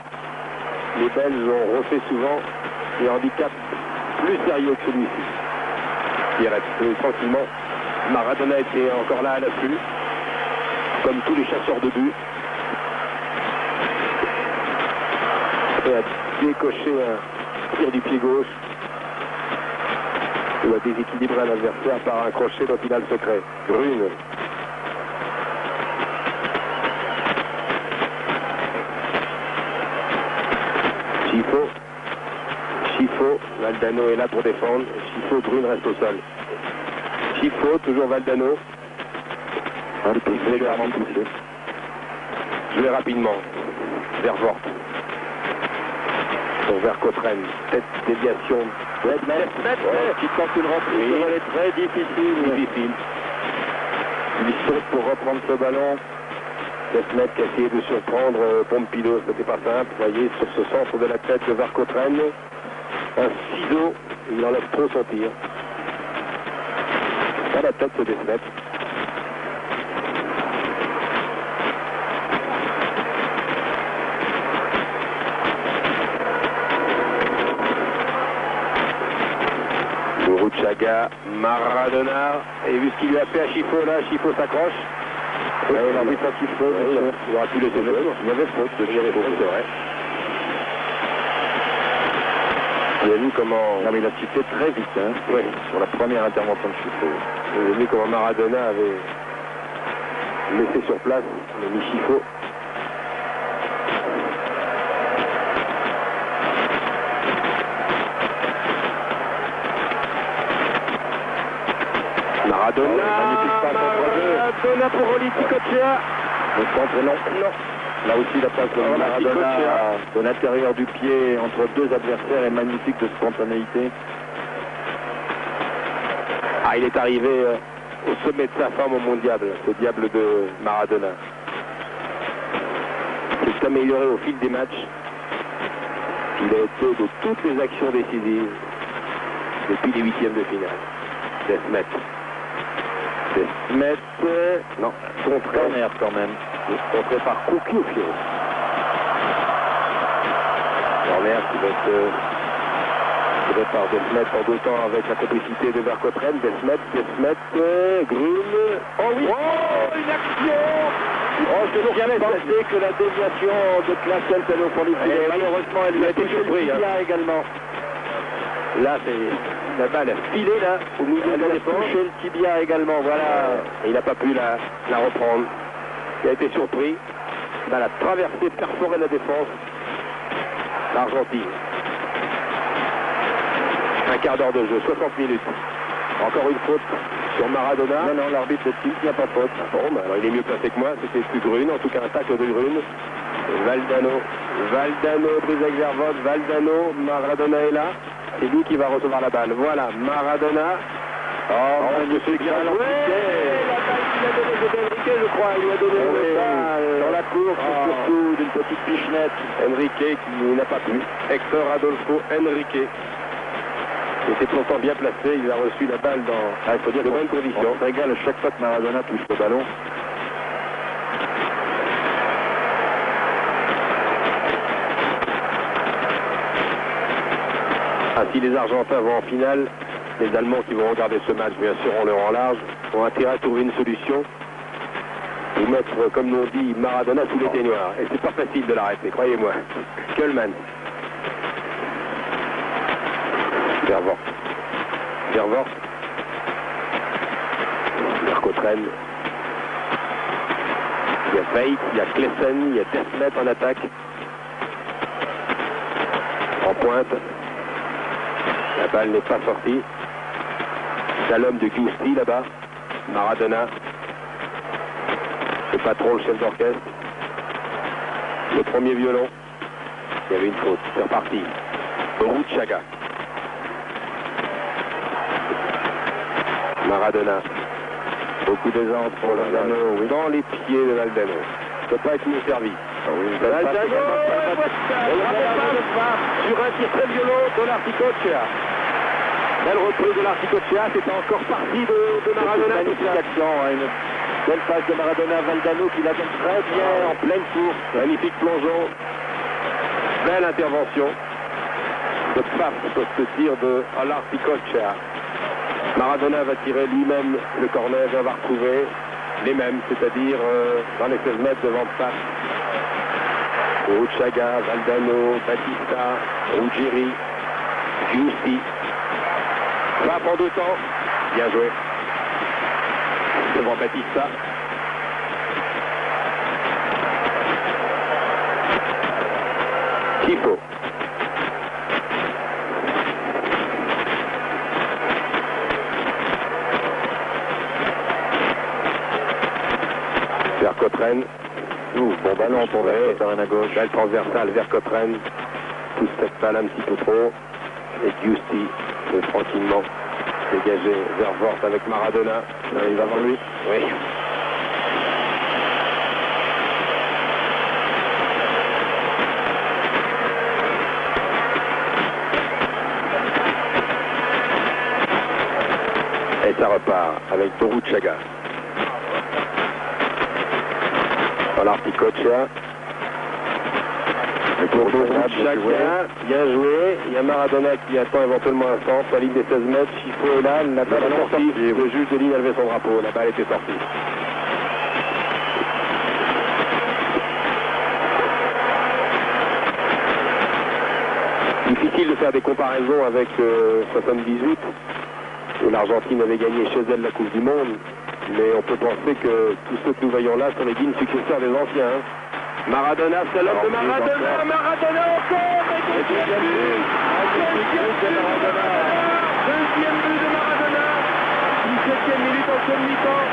les Belges ont refait souvent des handicaps plus sérieux que celui-ci. Il reste tranquillement. Maradona était encore là à l'affût, comme tous les chasseurs de but. Et a décoché un tir du pied gauche ou a déséquilibré un adversaire par un crochet dont il a le secret. Grune. Chifo, Valdano est là pour défendre. Chifo, Grune reste au sol. Chifo, toujours Valdano. Légèrement poussé. Jouer rapidement. Vers Vort. Vers Cotrenne. Tête déviation. Qui tente une reprise. Elle est très difficile. Il saute pour reprendre ce ballon. Desmet qui a essayé de surprendre Pompidou, c'était pas simple. Vous voyez, sur ce centre de la tête de Vercotrenne, un ciseau, il enlève trop son tir. Pas la tête de Desmet. Chaga, Maradona, et vu ce qu'il lui a fait à Chifo, là, Chifo s'accroche. Oui, l'arbitre a sifflé, il aura pu laisser jouer. Il y avait faute de gérer faute, c'est vrai. Vous avez vu comment... Non, mais il a sifflé très vite, hein, oui. Sur la première intervention de Chifo. Vous avez vu comment Maradona avait laissé sur place le Michifo. Maradona, Maradona pour Oliti Kochea. Le centre est long. Non. Là aussi, la passe de Maradona de l'intérieur du pied entre deux adversaires est magnifique de spontanéité. Ah, il est arrivé au sommet de sa forme au mondial, ce diable de Maradona. Il s'est amélioré au fil des matchs. Il a été de toutes les actions décisives depuis les huitièmes de finale. Desmet. Non, Corner quand même. Contré par Kouki au pied. Corner qui va être tiré par Desmet en d'autant avec la complicité de Vercotrenne. Desmet, Grune. Oh oui! Oh, une action! Oh, je n'ai jamais pensé que la déviation de Classen est au fond du filet. Malheureusement, elle lui a été surprise. Également. Là, c'est la balle a filé là, au milieu de la défense. Touché le tibia également, voilà. Et il n'a pas pu la reprendre. Il a été surpris. La balle a traversé, perforé la défense. L'Argentine. Un quart d'heure de jeu, 60 minutes. Encore une faute sur Maradona. Non, l'arbitre estime qu'il n'y a pas faute. Bon, bah, alors il est mieux placé que moi, c'était plus Grune, en tout cas un tacle de Grune. Valdano, Brisac Vervoort, Valdano, Maradona est là. C'est lui qui va recevoir la balle. Voilà, Maradona. Oh, monsieur Guérin, la balle qu'il a donnée, c'était Enrique, je crois. Il lui a donné dans la course, surtout d'une petite pichenette. Enrique qui n'a pas pu. Hector Adolfo Enrique. Il était pourtant bien placé, il a reçu la balle dans il faut dire, de bonnes conditions. On se régale chaque fois que Maradona touche le ballon. Ah, si les Argentins vont en finale, les Allemands qui vont regarder ce match, bien sûr, en leur en large, ont intérêt à trouver une solution pour mettre, comme nous on dit, Maradona sous les ténoirs. Et c'est pas facile de l'arrêter, croyez-moi. Kuhlmann. Vervoort. Vercotrenne. Il y a Veit, il y a Klessen, il y a Desmet en attaque. En pointe. La balle n'est pas sortie. Shalom de Giusti là-bas. Maradona. Le patron, le chef d'orchestre. Le premier violon. Il y avait une faute. C'est reparti. Maradona. Beaucoup d'aisance pour Valdano, oui. Dans les pieds de Valdano. Ça peut pas être mieux servi. Valdano, sur un tir très violent de l'Articochea. Belle reprise de l'Articochea, c'était encore partie de Maradona. Magnifique action, hein, une belle passe de Maradona à Valdano qui la donne très bien en pleine course. Magnifique plongeon. Belle intervention de passe sur ce tir de l'Articochea. Maradona va tirer lui-même le corner et va retrouver les mêmes, c'est-à-dire dans les 16 mètres devant de passe. Uruchaga, Valdano, Batista, Ruggieri, Giusti. Frappe en 2 temps. Bien joué. Devant Batista. Tifo. Vers Cottren. Bon ballon pour Cottren à gauche. Belle transversale vers Cottren. Pousse cette balle un petit peu trop. Et Giusti peut tranquillement dégager vers Vort avec Maradona. Il va avant lui. Oui. Et ça repart avec Uruchaga. L'Articochea. Pour Uruchaga, bien joué. Il y a Maradona qui attend éventuellement un centre. La ligne des 16 mètres. Chifo est là. La balle est sortie. Le juge de ligne a levé son drapeau. La balle était sortie. Difficile de faire des comparaisons avec 78, où l'Argentine avait gagné chez elle la Coupe du Monde. Mais on peut penser que tous ceux que nous voyons là sont les dignes successeurs des anciens. Maradona, c'est l'homme de Maradona. Maradona encore. Et deuxième but. Deuxième but de Maradona. 17e minute en seconde mi-temps.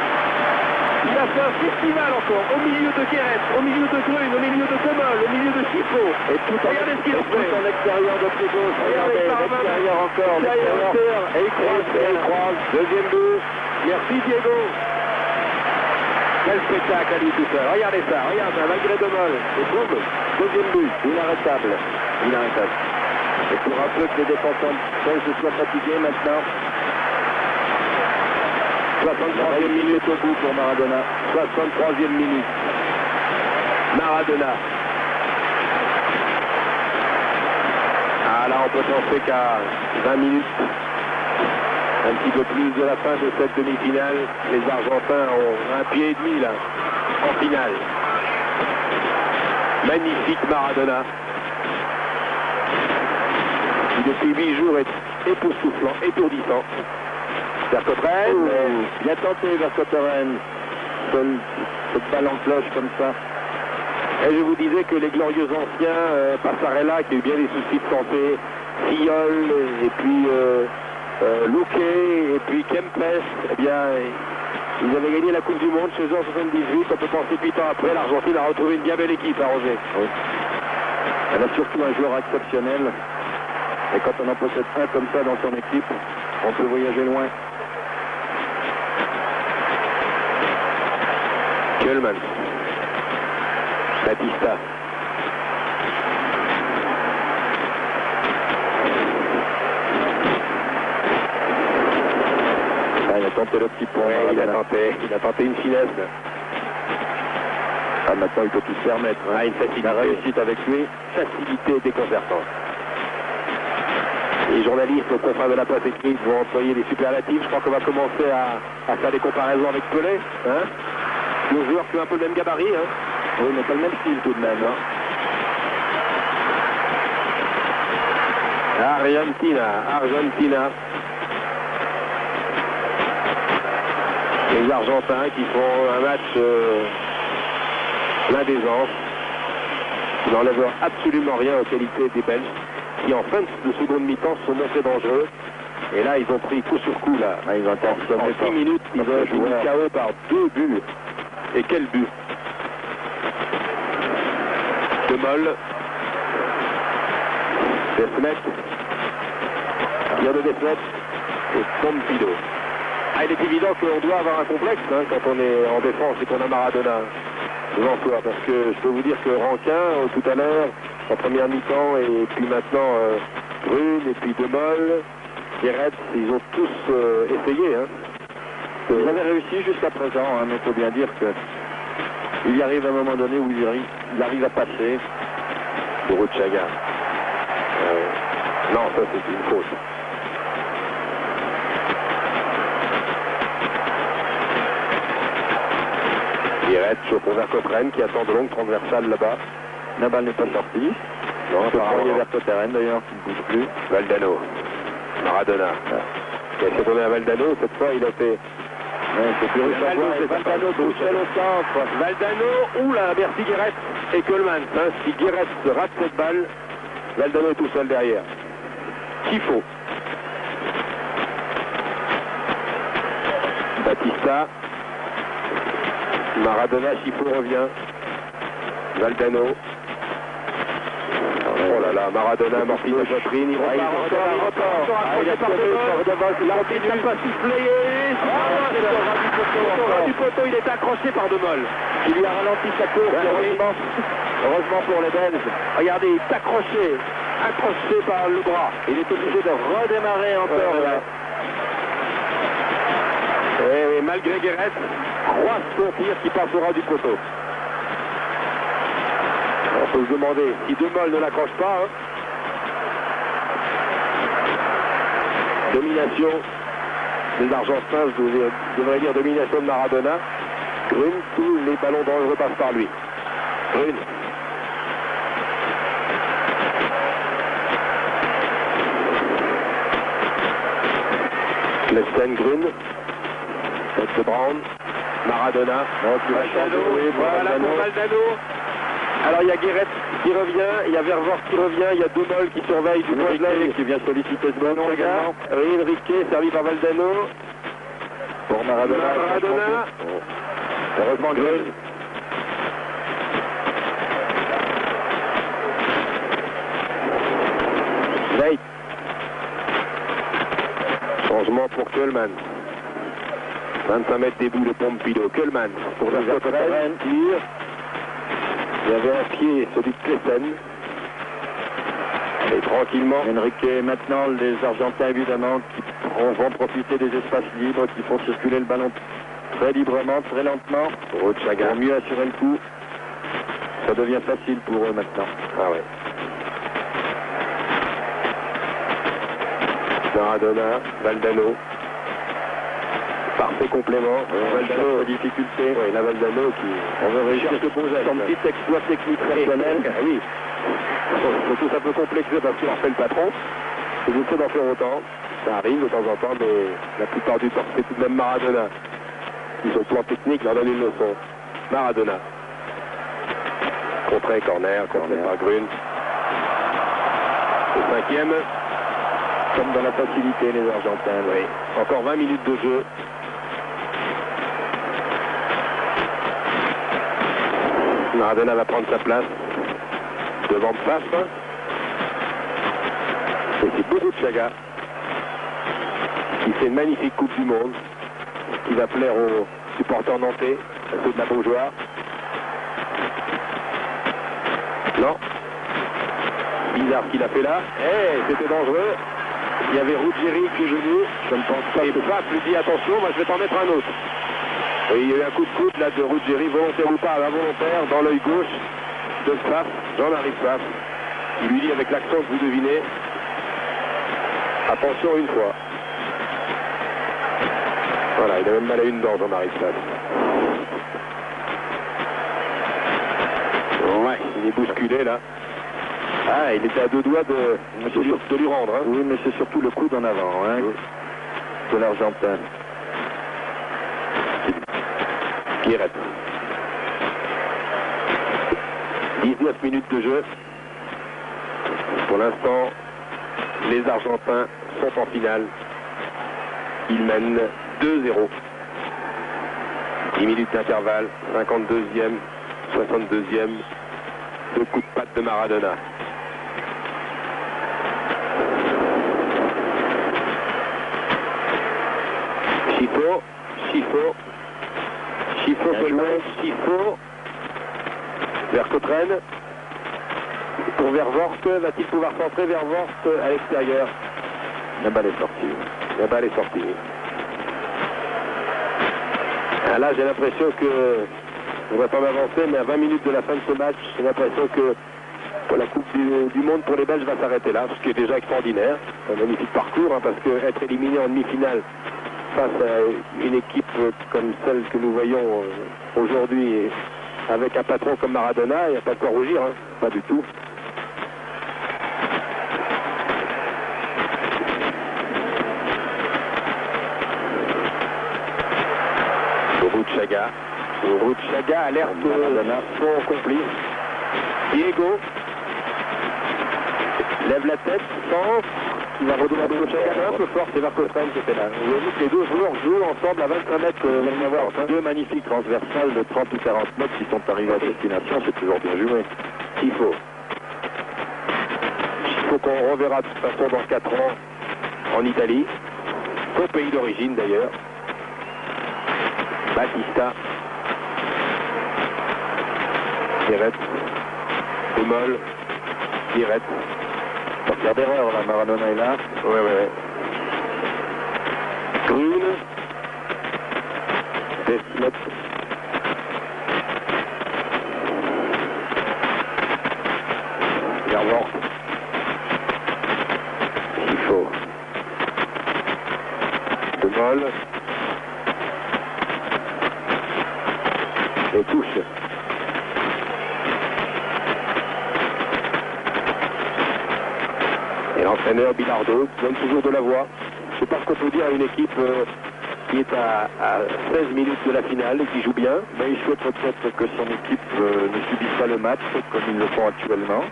Il a fait un festival encore au milieu de Guéret, au milieu de Grune, au milieu de Comol, au milieu de Chifo. Et tout regardez ce qu'il fait. Tout en extérieur de Pégos. Regardez, l'extérieur encore. L'extérieur. Et il croise. Deuxième but. Merci Diego. Quel spectacle à lui tout seul. Regardez ça, malgré De Mol. Et boum, deuxième but, inarrêtable. Et pour un peu que les défenseurs se soient fatigués maintenant. 63e minute au bout pour Maradona. 63e minute. Maradona. Ah là, on peut penser qu'à 20 minutes. Un petit peu plus de la fin de cette demi-finale, les Argentins ont un pied et demi là, en finale. Magnifique Maradona, qui depuis 8 jours est époustouflant, étourdissant. Vers Cottren, bien tenté vers Cottren, cette balle en cloche comme ça. Et je vous disais que les glorieux anciens, Passarella qui a eu bien des soucis de santé, Fillol et puis Luque et puis Kempes, eh bien, ils avaient gagné la Coupe du Monde chez eux en 78. On peut penser 8 ans après, l'Argentine a retrouvé une bien belle équipe à Roger. Oui. Elle a surtout un joueur exceptionnel. Et quand on en possède un comme ça dans son équipe, on peut voyager loin. Kjellman. Batista. Il a tenté le petit point. Oui, il a tenté une finesse. Ah, maintenant il peut tout se permettre. Hein. Ah, une facilité. La réussite avec lui. Facilité déconcertante. Les journalistes, aux confrères de la presse écrite, vont employer des superlatifs. Je crois qu'on va commencer à faire des comparaisons avec Pelé. Hein, deux joueurs qui ont un peu le même gabarit. Hein. Oui, mais pas le même style tout de même. Hein. Argentina. Les Argentins qui font un match plein d'aisance, qui n'enlève absolument rien aux qualités des Belges, qui en fin de seconde mi-temps se sont montrés dangereux. Et là, ils ont pris coup sur coup. Là. Ah, ils ont en 6 minutes, ils ont été mis KO par 2 buts. Et quel but! De Mol. Desmet. Pierre de Desmet. Et Pompidou. Ah, il est évident qu'on doit avoir un complexe hein, quand on est en défense et qu'on a Maradona devant soi. Parce que je peux vous dire que Rankin, tout à l'heure, en première mi-temps, et puis maintenant Brune, et puis De Mol, Guéret, ils ont tous essayé. Hein. Ils avaient réussi jusqu'à présent, hein, mais il faut bien dire que il y arrive à un moment donné où il arrive à passer. Boruchaga. Non, ça c'est une faute. Guéret, chauffe vers Coffren qui attend de longues transversales là-bas. La balle n'est pas sortie. Non, apparemment il est vers Cotteren d'ailleurs, qui ne bouge plus. Valdano. Maradona. Il a fait tourner à Valdano, cette fois il a fait... C'est plus riche à voir, Valdano tout seul au centre. Valdano ou la merci Guéret et Coleman. Hein, si Guéret rate cette balle, Valdano est tout seul derrière. Chifo. Batista. Maradona, Chifo revient. Valdano. Oh là là, Maradona, morphine de poitrine, il repart encore, il a par l'arbitre n'a pas sifflé, du poteau, il est accroché par De Mol. Il lui a ralenti sa course, heureusement pour les Belges. Regardez, il est accroché par le bras. Il est obligé de redémarrer encore. Et malgré Guéret, croise son tir qui passera du poteau. On peut se demander si De Mol ne l'accroche pas. Hein. Domination des Argentins, je devrais dire domination de Maradona. Grune, tous les ballons dangereux passent par lui. Grune. Klesten, Grune. Tête de Brown. Maradona. Valdano, voilà pour Valdano. Alors il y a Guéret qui revient, il y a Vervors qui revient, il y a De Mol qui surveille du point de l'œil. Qui vient solliciter ce ballon également. Oui, Enrique, servi par Valdano. Pour Maradona. Heureusement Grune. Veit. Changement pour Kölman. 25 mètres début de Pompidou. Kölman pour la Cotteren. Tire. Il y avait un pied, celui de Klesten. Et tranquillement. Enrique, maintenant les Argentins évidemment qui vont profiter des espaces libres, qui font circuler le ballon très librement, très lentement. Boruchaga. Pour mieux assurer le coup. Ça devient facile pour eux maintenant. Ah ouais. Maradona, Valdano. Parfait complément. Valdano, difficulté. Oui, la Valdano qui... On veut réussir ce beau geste. son petit exploit technique personnel. Oui. Surtout ça peut complexer parce qu'il en fait le patron. Il essaie d'en faire autant. Ça arrive de temps en temps, mais la plupart du temps, c'est tout de même Maradona. Qui, sur le plan technique, leur donne une leçon. Maradona. Contré, corner par Grune. Le cinquième. Comme dans la facilité, les Argentins. Oui. Encore 20 minutes de jeu. Maradona va prendre sa place devant Pfaff. Et c'est Boruchaga qui fait une magnifique Coupe du Monde qui va plaire aux supporters nantais, à ceux de la Beaujoire. Non. Bizarre ce qu'il a fait là. C'était dangereux. Il y avait Ruggieri qui est venu. Je ne pense pas. Et Pfaff lui dit attention, moi je vais t'en mettre un autre. Et il y a eu un coup de coude là de Ruggieri, volontaire ou pas, involontaire, dans l'œil gauche de Pfaff, Jean-Marie Pfaff. Il lui dit avec l'accent que vous devinez, attention une fois. Voilà, il a même mal à une dent, Jean-Marie Pfaff. Ouais, il est bousculé là. Ah, il était à deux doigts de lui rendre. Hein. Oui, mais c'est surtout le coude en avant hein, de l'Argentin. Guéret. 19 minutes de jeu. Pour l'instant, les Argentins sont en finale. Ils mènent 2-0. 10 minutes d'intervalle, 52e, 62e. Deux coups de patte de Maradona. Schifo, peu loin, Schifo, vers Cotren, pour Vervorst, va-t-il pouvoir centrer Vervorst à l'extérieur? La balle est sortie. La balle est sortie. Ah, là, j'ai l'impression que, on va pas m'avancer, mais à 20 minutes de la fin de ce match, j'ai l'impression que la Coupe du Monde pour les Belges va s'arrêter là, ce qui est déjà extraordinaire. Un magnifique parcours, hein, parce que être éliminé en demi-finale face à une équipe comme celle que nous voyons aujourd'hui, avec un patron comme Maradona, il n'y a pas de quoi rougir, hein, pas du tout. Chaga alerte son complice. Diego lève la tête, centre, il va redonner à Chaga, un peu fort, c'est Vercotren qui était là. Vous voyez que les deux joueurs jouent ensemble à 25 mètres. Deux magnifiques transversales de 30 ou 40 mètres qui sont arrivés à destination, c'est toujours bien joué. Il faut qu'on reverra de toute façon dans 4 ans en Italie, son pays d'origine d'ailleurs. Batista, Direct, Demol, Direct. Pas faire d'erreur là, Maradona est là. Ouais. Green, Desmet, Vervorst, Schifo, Demol, et touche. Et l'entraîneur Bilardo donne toujours de la voix. Je pense qu'on peut dire à une équipe qui est à 16 minutes de la finale et qui joue bien. Mais il souhaite peut-être que son équipe ne subisse pas le match comme ils le font actuellement.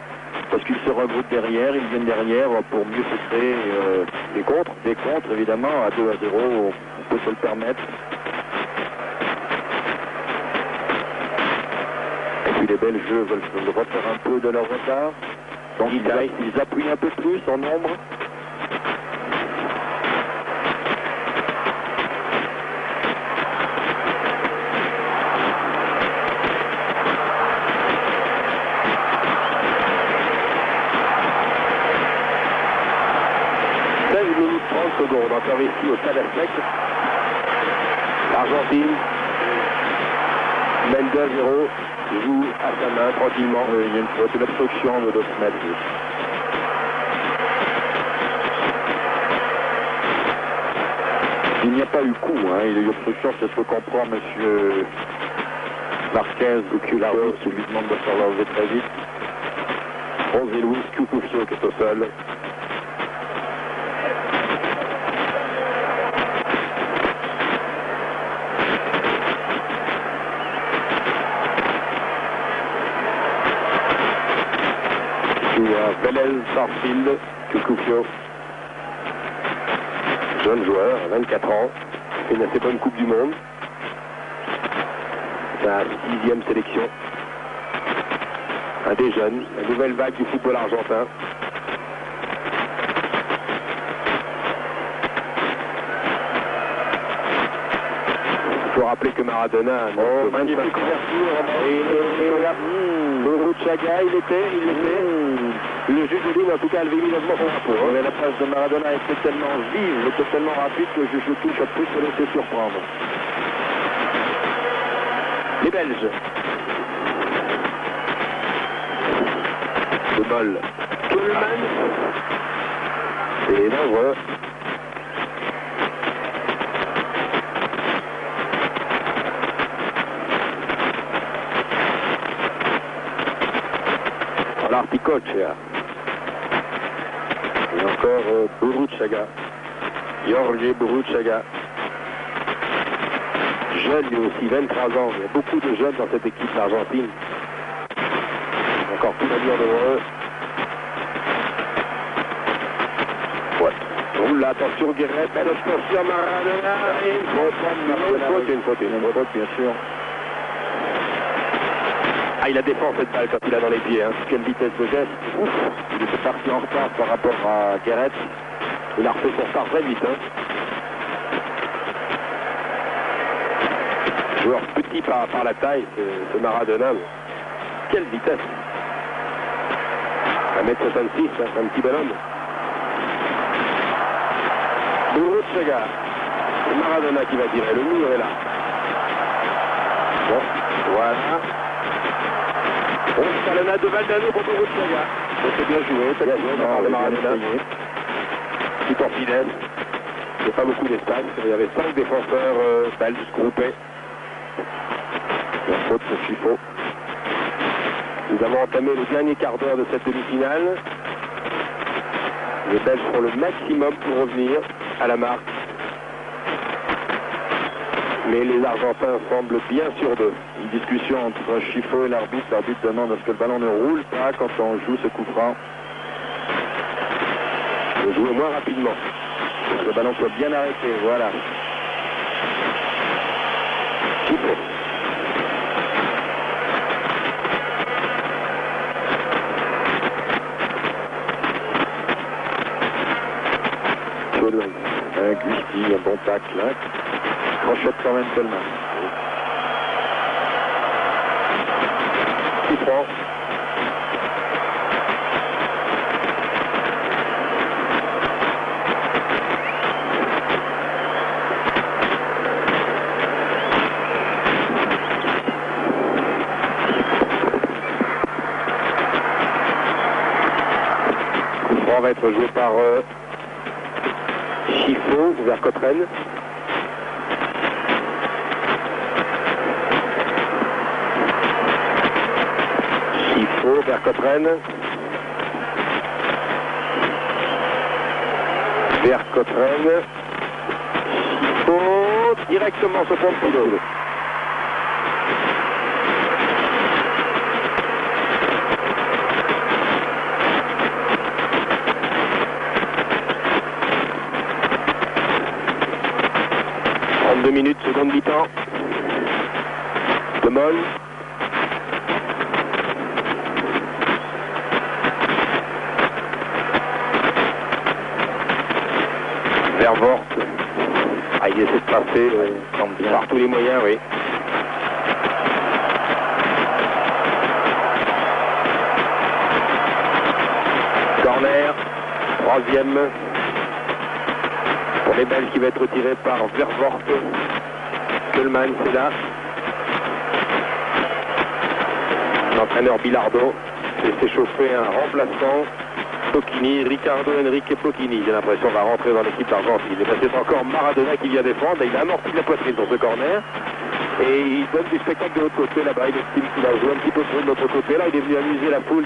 Parce qu'ils se regroupent derrière, ils viennent derrière pour mieux se créer des contres évidemment. À 2-0, on peut se le permettre. Et puis les Belges veulent refaire un peu de leur retard. Donc ils appuient un peu plus en nombre. Minutes 30 secondes encore ici au Stade Aztec. L'Argentine mène 2-0, joue à sa main tranquillement. Il y a une faute d'obstruction de 2 mètres. Il n'y a pas eu coup, hein. Il y a eu obstruction, c'est ce que comprend M. Marquez ou l'arbitre qui lui demande de faire l'enlever très vite. José Luis Cucufio qui est au sol. Vélez Sarsfield, Cucufio, jeune joueur, 24 ans, fait une assez bonne Coupe du Monde, sa 6e sélection, un des jeunes, la nouvelle vague du football argentin. Il faut rappeler que Maradona, magnifique couverture, Chaga, il était. Le juge de ligne, en tout cas, a levé immédiatement son drapeau. La passe de Maradona était tellement vive, était tellement rapide que le juge de touche a pu se laisser surprendre. Les Belges. Le bol. Kuhlmann. C'est dangereux. Articochea. Et encore Burruchaga. Jorge Burruchaga. Jeune lui aussi, 23 ans. Il y a beaucoup de jeunes dans cette équipe d'Argentine. Encore tout l'avenir devant eux. Ouais. Oula, attention Guéret, belle extension Maradona. Une faute, bien sûr. Ah, il a défendu cette balle quand il a dans les pieds. Hein. Quelle vitesse de geste. Ouf. Il était parti en retard par rapport à Guéret. Il a refait son retard très vite. Hein. Joueur petit par la taille, ce Maradona. Mais quelle vitesse! 1m66, c'est un petit ballon. Boruchaga. C'est Maradona qui va tirer. Le mur est là. Bon, voilà. On talonnade de Valdano pour Boruchaga. C'est bien joué, c'est bien joué par Maradona. Petit torpidène. Il n'y a pas beaucoup d'espace. Il y avait 5 défenseurs belges groupés. La faute pour Chifo. Nous avons entamé le dernier quart d'heure de cette demi-finale. Les Belges font le maximum pour revenir à la marque. Mais les Argentins semblent bien sûrs d'eux. Une discussion entre Chifo et l'arbitre. L'arbitre demande à ce que le ballon ne roule pas quand on joue ce coup franc. De jouer moins rapidement. Pour que le ballon soit bien arrêté, voilà. Chifo. Un Gusti, un bon tacle. Hein. Crochette quand même seulement. Qui prend. Coup franc va être joué par Chifo vers Cochrane. Chifo vers Cochrane. Vers Cochrane. Chifo directement sur Pompidou. Deux minutes, seconde mi-temps. De Moll. Vervoort. Ah, il essaie de passer par tous les moyens, oui. Corner. Troisième. Pour les Belges qui va être retiré par Vervoort. Kölman, c'est là. L'entraîneur Bilardo s'est chauffé un remplaçant. Pochini, Ricardo Enrique Pochini, j'ai l'impression, va rentrer dans l'équipe d'Argentine. C'est encore Maradona qui vient défendre. Il a amorti la poitrine sur ce corner. Et il donne du spectacle de l'autre côté là-bas. Il estime qu'il a joué un petit peu sur l'autre côté. Là, il est venu amuser la foule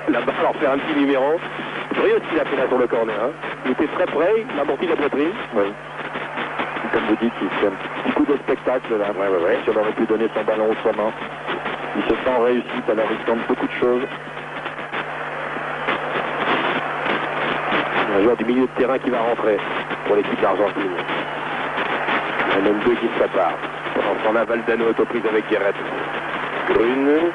là-bas, leur faire un petit numéro. Curieux ce qu'il a fait là sur le corner. Hein. Il était très près, il a amorti la poitrine. Oui. Comme vous dites, il fait un petit coup de spectacle là. Ouais. Si on aurait pu donner son ballon autrement. Il se sent réussite, alors il tente beaucoup de choses. Un joueur du milieu de terrain qui va rentrer pour l'équipe d'Argentine. Il y en a même deux qui se préparent. Pendant ce temps-là, Valdano est aux prises avec Guéret. Grune.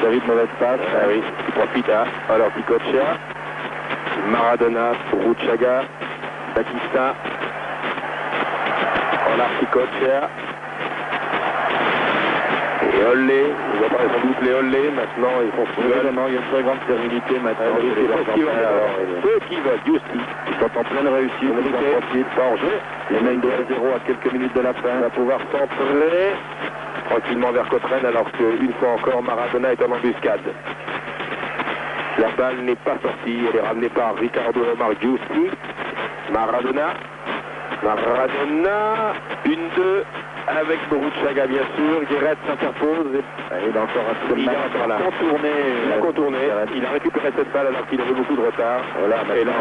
Série de mauvaises passes. Ah oui, qui profite à Orticochea. Maradona, Boruchaga, Batista. Orticochea. Et Hollé, ils vont pas sans doute les Hollé, maintenant ils font ce qu'ils veulent. Il y a une très grande sérénité maintenant. Ceux qui veulent, Giusti. Ils sont en pleine réussite, ils en profitent, pas en jeu. Ils mènent 2-0 à quelques minutes de la fin. On va pouvoir centrer tranquillement vers Cochrane alors qu'une fois encore Maradona est en embuscade. La balle n'est pas sortie, elle est ramenée par Ricardo Omar Giusti. Maradona, 1-2 avec Boruchaga bien sûr. Guéret s'interpose. Il a encore un il a contourné. Il a récupéré cette balle alors qu'il avait beaucoup de retard. Voilà, et là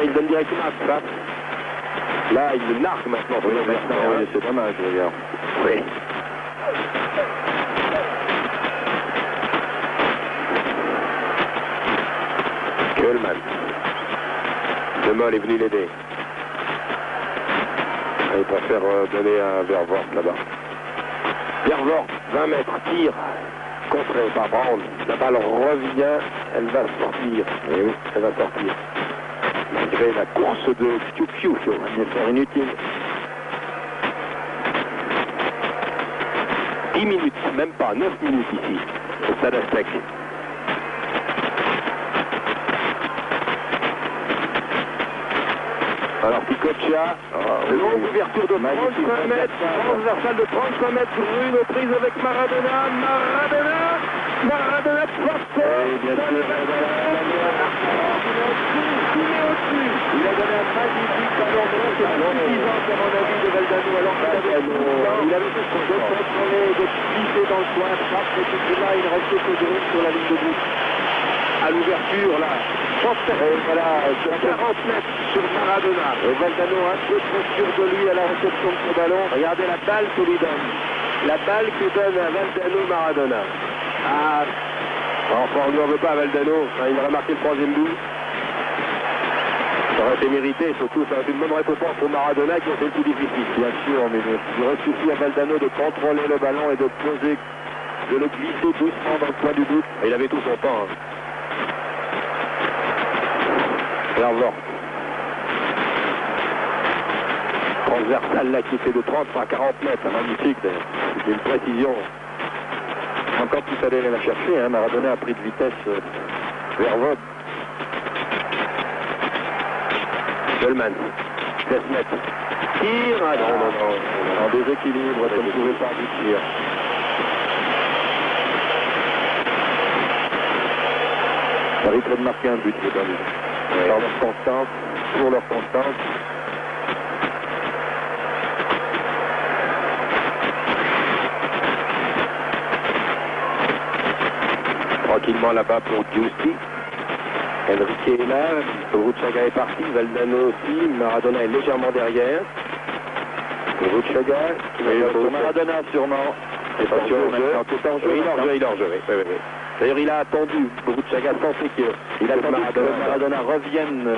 il donne directement à Strass. Là il le narque maintenant. Oui, c'est dommage, regarde. Oui. Kölman. De Moll est venu l'aider. Il préfère donner un Vervoort là-bas. Vervoort, 20 mètres, tire, contré par Brown. La balle revient, elle va sortir. Et oui, elle va sortir. Malgré la course de Piu, un effort inutile. 10 minutes, même pas, 9 minutes ici, au Stade Aztec. Alors Picocha, longue ouverture de 35 mètres, transversale de 35 mètres, une prise avec Maradona, Maradona force. Il a donné un magnifique ballon, c'est suffisant à mon avis de Valdano, alors il avait tout son de contrôler, de glisser dans le coin, frappe, et tout là, il restait que de sur la ligne de but. À l'ouverture là, voilà, 40 mètres sur Maradona. Et Valdano un peu trop sûr de lui à la réception de ce ballon. Regardez la balle que lui donne. La balle que donne à Valdano Maradona. Ah, enfin on ne lui en veut pas à Valdano. Il aurait marqué le troisième but. Ça aurait été mérité, surtout ça aurait été une bonne récompense pour Maradona qui a fait le plus difficile. Bien sûr, mais il aurait suffi à Valdano de contrôler le ballon et de poser, de le glisser doucement dans le coin du but. Et il avait tout son temps. Vervort. Transversal là qui fait de 30 à 40 mètres, magnifique d'ailleurs. C'est une précision. Encore tout allait la chercher, hein. Maradona a pris de vitesse vers Vod. Coleman, 16 mètres. Tire, ah non. En déséquilibre, ça ne pouvait pas aboutir. Ça risque de marquer un but, les gars. Par leur constance, pour leur constance. Tranquillement là-bas pour Giusti. Enrique est là, Borruchaga est parti, Valdano aussi, Maradona est légèrement derrière. Borruchaga qui va sur Maradona sûrement. C'est pas sûr, il est en jeu. Oui. D'ailleurs, il a attendu, Borruchaga pensait qu'il a attendu que Maradona revienne.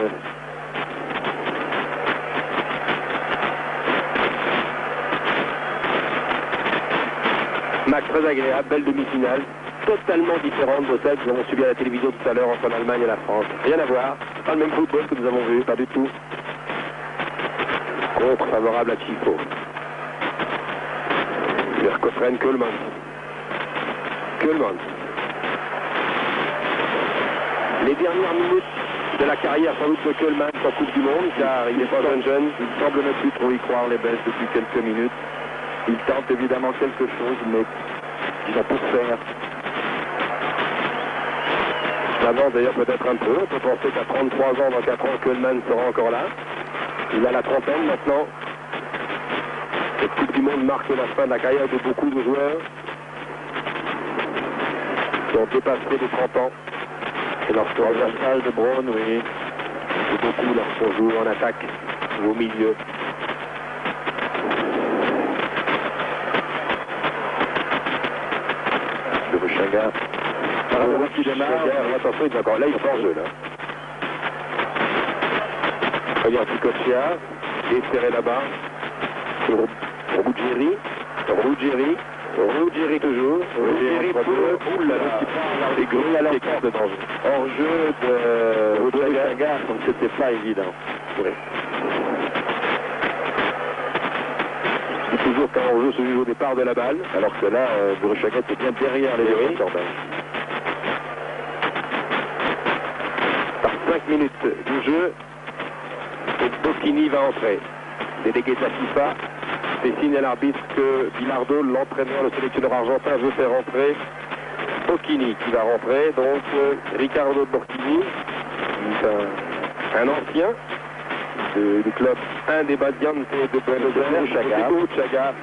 Match très agréable, belle demi-finale, totalement différente de celle que nous avons subie à la télévision tout à l'heure entre l'Allemagne et la France. Rien à voir, pas le même football que nous avons vu, pas du tout. Contre favorable à Chifo. Verkotren, Koelmans. Les dernières minutes de la carrière sans doute de Koelmans en Coupe du Monde, car il n'est pas jeune. Il semble ne plus trop y croire les Belges depuis quelques minutes. Il tente évidemment quelque chose, mais il va tout faire. Il avance d'ailleurs peut-être un peu. On peut penser qu'à 33 ans, dans 4 ans, Koelmans sera encore là. Il a la trentaine maintenant. Cette Coupe du Monde marque la fin de la carrière de beaucoup de joueurs qui ont dépassé les 30 ans. C'est leur transversal de Braun, oui. C'est beaucoup lorsqu'on joue en attaque ou au milieu. Le Borruchaga. Qui démarre. Attention, il est encore là, il est en jeu là. Regarde Picocha, qui est serré là-bas. Ruggieri toujours. Ruggieri pour les grues à l'écart de danger. Hors jeu de Borruchaga, donc c'était pas évident. Oui. C'est toujours quand on joue se joue au départ de la balle, alors que là, Borruchaga était bien derrière les défenseurs. Par 5 minutes du jeu, et Bocchini va entrer. Délégué de la FIFA. C'est signe à l'arbitre que Bilardo, l'entraîneur, le sélectionneur argentin, veut faire rentrer Bocchini qui va rentrer. Donc Ricardo Bocchini, un ancien du club Independiente de Buenos Aires, Borruchaga.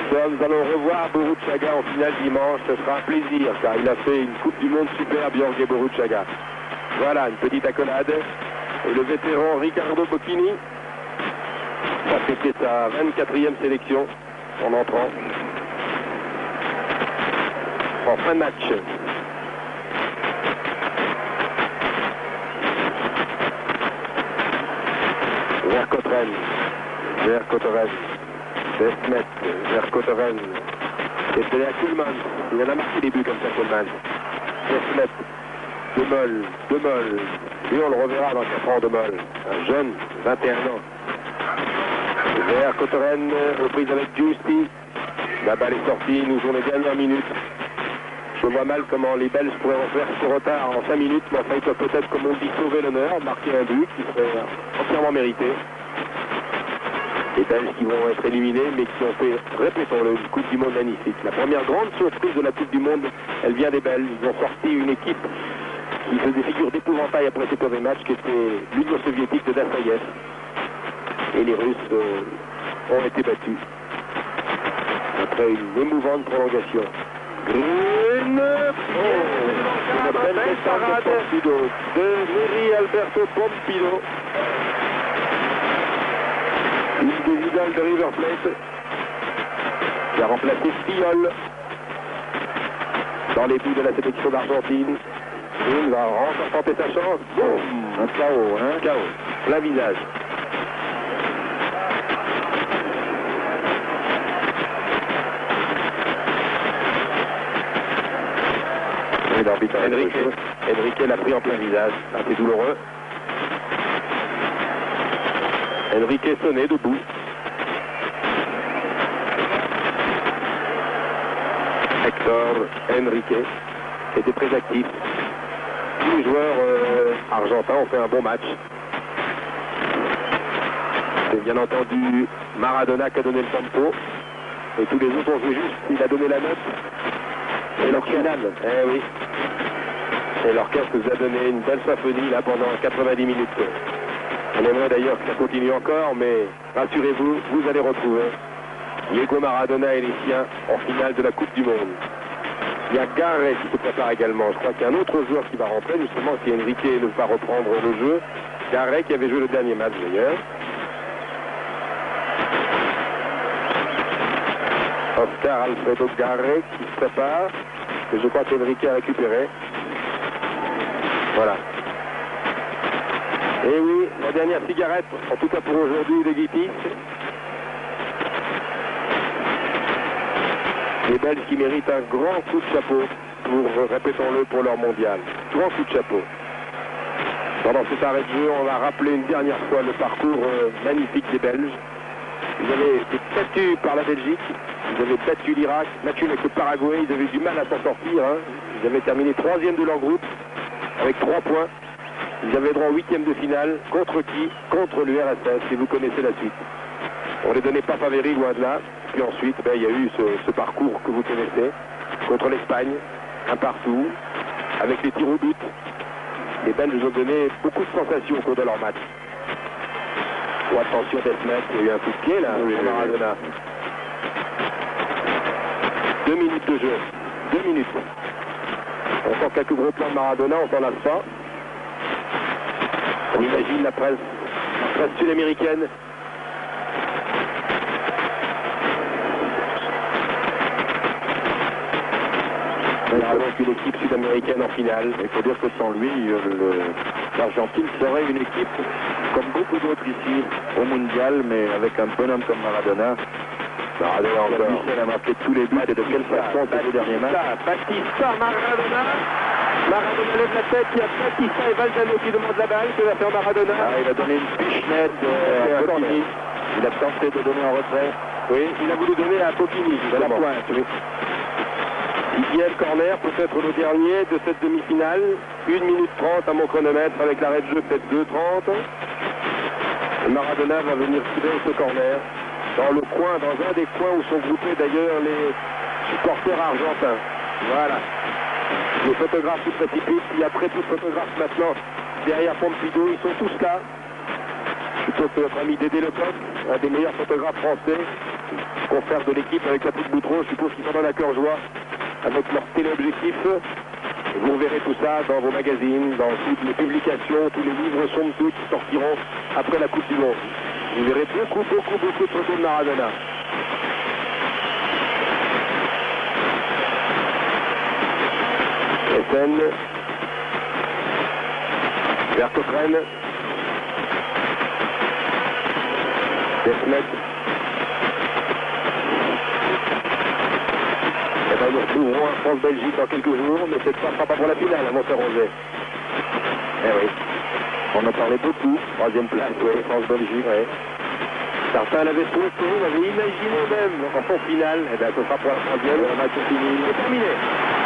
Nous allons revoir Borruchaga en finale dimanche. Ce sera un plaisir car il a fait une Coupe du Monde superbe, Jorge Borruchaga. Voilà, une petite accolade. Et le vétéran Ricardo Bocchini a fêté sa 24e sélection en entrant en fin de match. Verkotren, 16 mètres, Verkotren, c'est à Koelmans, il en a marqué des buts comme ça, Koelmans, 16 mètres, De Mol, lui on le reverra dans 4 ans, De Mol, un jeune, 21 ans. Verkotren, reprise avec Giusti, La balle est sortie, nous jouons les dernières minutes. Je vois mal comment les Belges pourraient refaire ce retard en 5 minutes, mais enfin ils peuvent peut-être, comme on dit, sauver l'honneur, marquer un but qui serait entièrement mérité. Les Belges qui vont être éliminés, mais qui ont fait, répétons-le, une Coupe du Monde magnifique. La première grande surprise de la Coupe du Monde, elle vient des Belges. Ils ont sorti une équipe qui faisait figure d'épouvantail après ce premier match, qui était l'Union soviétique de Dassaïev. Et les Russes ont été battus après une émouvante prolongation. Green, une belle parade de Pompido, de Neri Alberto Pompido. Une des idoles de River Plate qui a remplacé Fiol dans les buts de la sélection d'Argentine. Il va encore tenter sa chance. Boum, un KO, un KO, plein visage. Enrique l'a pris en plein visage, assez douloureux. Enrique sonné debout. Hector Enrique était très actif. Tous les joueurs argentins ont fait un bon match. C'est bien entendu Maradona qui a donné le tempo. Et tous les autres ont joué juste. Il a donné la note. Et l'orchestre. Eh oui. Et l'orchestre nous a donné une belle symphonie là pendant 90 minutes. On aimerait d'ailleurs que ça continue encore, mais rassurez-vous, vous allez retrouver Diego Maradona et les siens en finale de la Coupe du Monde. Il y a Garret qui se prépare également. Je crois qu'il y a un autre joueur qui va rentrer, justement, si Enrique ne veut pas reprendre le jeu. Garret qui avait joué le dernier match d'ailleurs. Oscar Alfredo Garret qui se prépare. Et je crois qu'Enrique a récupéré. Voilà. Et oui, la dernière cigarette, en tout cas pour aujourd'hui, de Guitis. Les Belges qui méritent un grand coup de chapeau pour, répétons-le, pour leur mondial. Grand coup de chapeau. Pendant cet arrêt de jeu, on va rappeler une dernière fois le parcours magnifique des Belges. Ils avaient été battus par la Belgique, ils avaient battu l'Irak, battu avec le Paraguay, ils avaient du mal à s'en sortir. Hein. Ils avaient terminé 3e de leur groupe avec 3 points. Ils avaient droit au 8e de finale. Contre qui? Contre l'URSS, et vous connaissez la suite. On les donnait pas favoris, loin de là. Puis ensuite, il y a eu ce parcours que vous connaissez. Contre l'Espagne, un partout, avec les tirs au but. Les Belges nous ont donné beaucoup de sensations au cours de leur match. Oh, attention Desmet, il y a eu un coup de pied là, oui, Maradona. 2 minutes de jeu. 2 minutes. On sent quelques gros plans de Maradona, on s'en lasse pas. On imagine la presse sud-américaine. Donc une équipe sud-américaine en finale. Il faut dire que sans lui, l'Argentine serait une équipe comme beaucoup d'autres ici au mondial, mais avec un bonhomme comme Maradona. Maradona encore. Michel a marqué tous les buts et de quelle façon pour les derniers matchs. Batista, Maradona. Maradona lève la tête, il y a Batista et Valdano qui demandent la balle. Que va faire Maradona? Il a donné une pichenette à Popini. Il a tenté de donner en retrait. Oui, il a voulu donner à Popini, de la pointe. Oui. Didier corner, peut-être le dernier de cette demi-finale. 1 minute 30 à mon chronomètre, avec l'arrêt de jeu peut-être 2:30. Et Maradona va venir tirer ce corner dans le coin, dans un des coins où sont groupés d'ailleurs les supporters argentins. Voilà. Les photographes se précipitent. Il y a très peu de photographes maintenant derrière Pompido. Ils sont tous là. Plutôt que notre ami Dédé Lecoq, un des meilleurs photographes français, confrère de l'équipe avec la petite Boutron. Je suppose qu'ils s'en donnent à cœur joie avec leur téléobjectif. Vous verrez tout ça dans vos magazines, dans toutes les publications, tous les livres somptueux qui sortiront après la Coupe du Monde. Vous verrez beaucoup de photos de Maradona. Essen, Vertopren, Desmet. Nous retrouverons un France-Belgique dans quelques jours, mais cette fois, ce sera pas pour la finale à Monterrosé. Eh oui. On en parlait beaucoup. 3e place, oui, France-Belgique, oui. Certains l'avaient souhaité, l'avaient imaginé même en fond final. Eh bien, ce sera pour la troisième. Le match est fini. C'est terminé.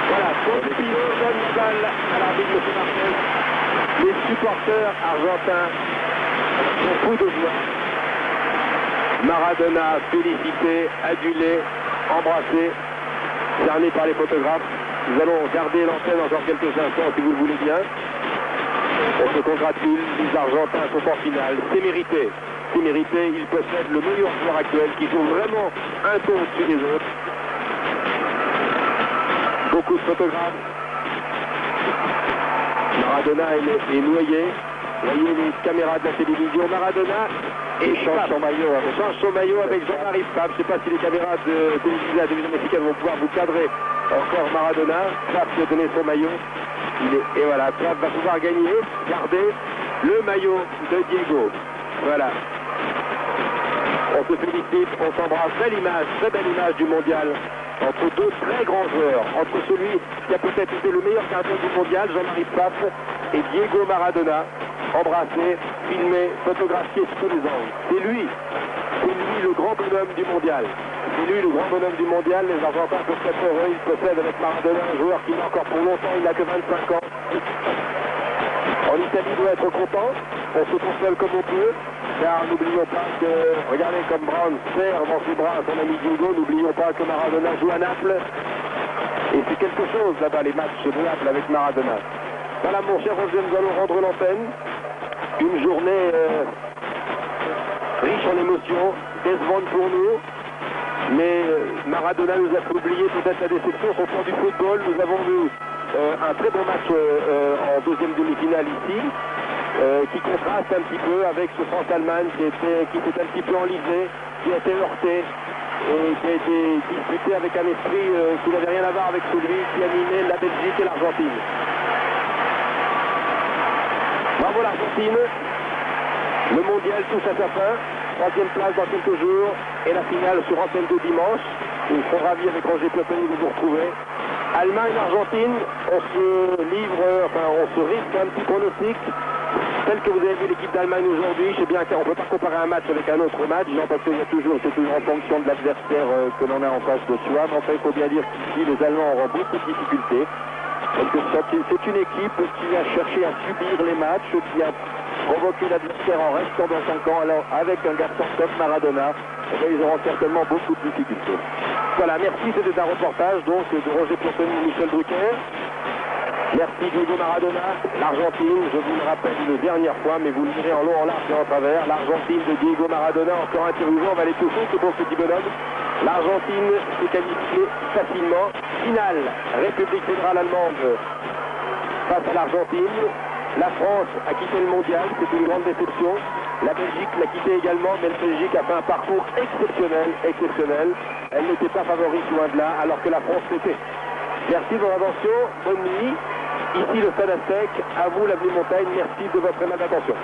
Voilà, Pompilio donne la balle à l'arbitre M. Marquez. Les supporters argentins sont fous de joie. Maradona félicité, adulé, embrassé, cerné par les photographes. Nous allons garder l'antenne encore quelques instants si vous le voulez bien. On se congratule, les Argentins sont en finale. C'est mérité. C'est mérité. Ils possèdent le meilleur joueur actuel qui joue vraiment un ton au-dessus des autres. Beaucoup de photographes. Maradona est noyé. Voyez les caméras de la télévision. Maradona change son maillot avec Jean-Marie Pfaff. Je ne sais pas si les caméras de télévision mexicaine vont pouvoir vous cadrer. Encore Maradona. Pfaff qui a donné son maillot. Et voilà, Pfaff va pouvoir gagner, garder le maillot de Diego. Voilà. On se félicite, on s'embrasse. Belle image, très belle image du mondial. Entre deux très grands joueurs. Entre celui qui a peut-être été le meilleur gardien du mondial, Jean-Marie Pfaff, et Diego Maradona. Embrassé, filmé, photographié sous tous les angles. C'est lui le grand bonhomme du mondial. C'est lui le grand bonhomme du mondial. Les Argentins peuvent être heureux. Ils possèdent avec Maradona un joueur qui n'a encore pour longtemps, il n'a que 25 ans. En Italie, il doit être content. On se console comme on peut. Car n'oublions pas que, regardez comme Brown serre dans ses bras son ami Diego. N'oublions pas que Maradona joue à Naples. Et c'est quelque chose là-bas, les matchs de Naples avec Maradona. Voilà, mon cher Roger, nous allons rendre l'antenne. Une journée riche en émotions, décevante pour nous. Mais Maradona nous a fait oublier peut-être la déception sur le plan du football. Nous avons vu un très bon match en deuxième demi-finale ici, qui contraste un petit peu avec ce France-Allemagne qui s'est un petit peu enlisé, qui a été heurté et qui a été disputé avec un esprit qui n'avait rien à voir avec celui qui animait la Belgique et l'Argentine. Bravo l'Argentine. Le mondial touche à sa fin. Troisième place dans quelques jours. Et la finale sur antenne de dimanche. Nous serons ravis avec Roger Plottoni de vous retrouver. Allemagne-Argentine, on se risque un petit pronostic. Tel que vous avez vu l'équipe d'Allemagne aujourd'hui, je sais bien qu'on ne peut pas comparer un match avec un autre match, non, parce que c'est toujours en fonction de l'adversaire que l'on a en face de soi. Mais enfin, il faut bien dire qu'ici, les Allemands auront beaucoup de difficultés. C'est une équipe qui a cherché à subir les matchs, qui a provoqué l'adversaire en restant dans son camp. Alors avec un garçon comme Maradona, ils auront certainement beaucoup de difficultés. Voilà, merci, c'était un reportage donc de Roger Plottoni et Michel Drucker. Merci Diego Maradona, l'Argentine, je vous le rappelle une dernière fois, mais vous le direz en long, en large et en travers. L'Argentine de Diego Maradona, encore interviewé, on va les toucher, ce bon petit bonhomme. L'Argentine s'est qualifiée facilement. Finale, République fédérale allemande face à l'Argentine. La France a quitté le mondial, c'est une grande déception. La Belgique l'a quitté également, mais la Belgique a fait un parcours exceptionnel. Elle n'était pas favorite loin de là, alors que la France l'était. Merci de votre attention, bonne nuit. Ici le Stade Aztec, à vous l'avenue Montagne, merci de votre aimable attention.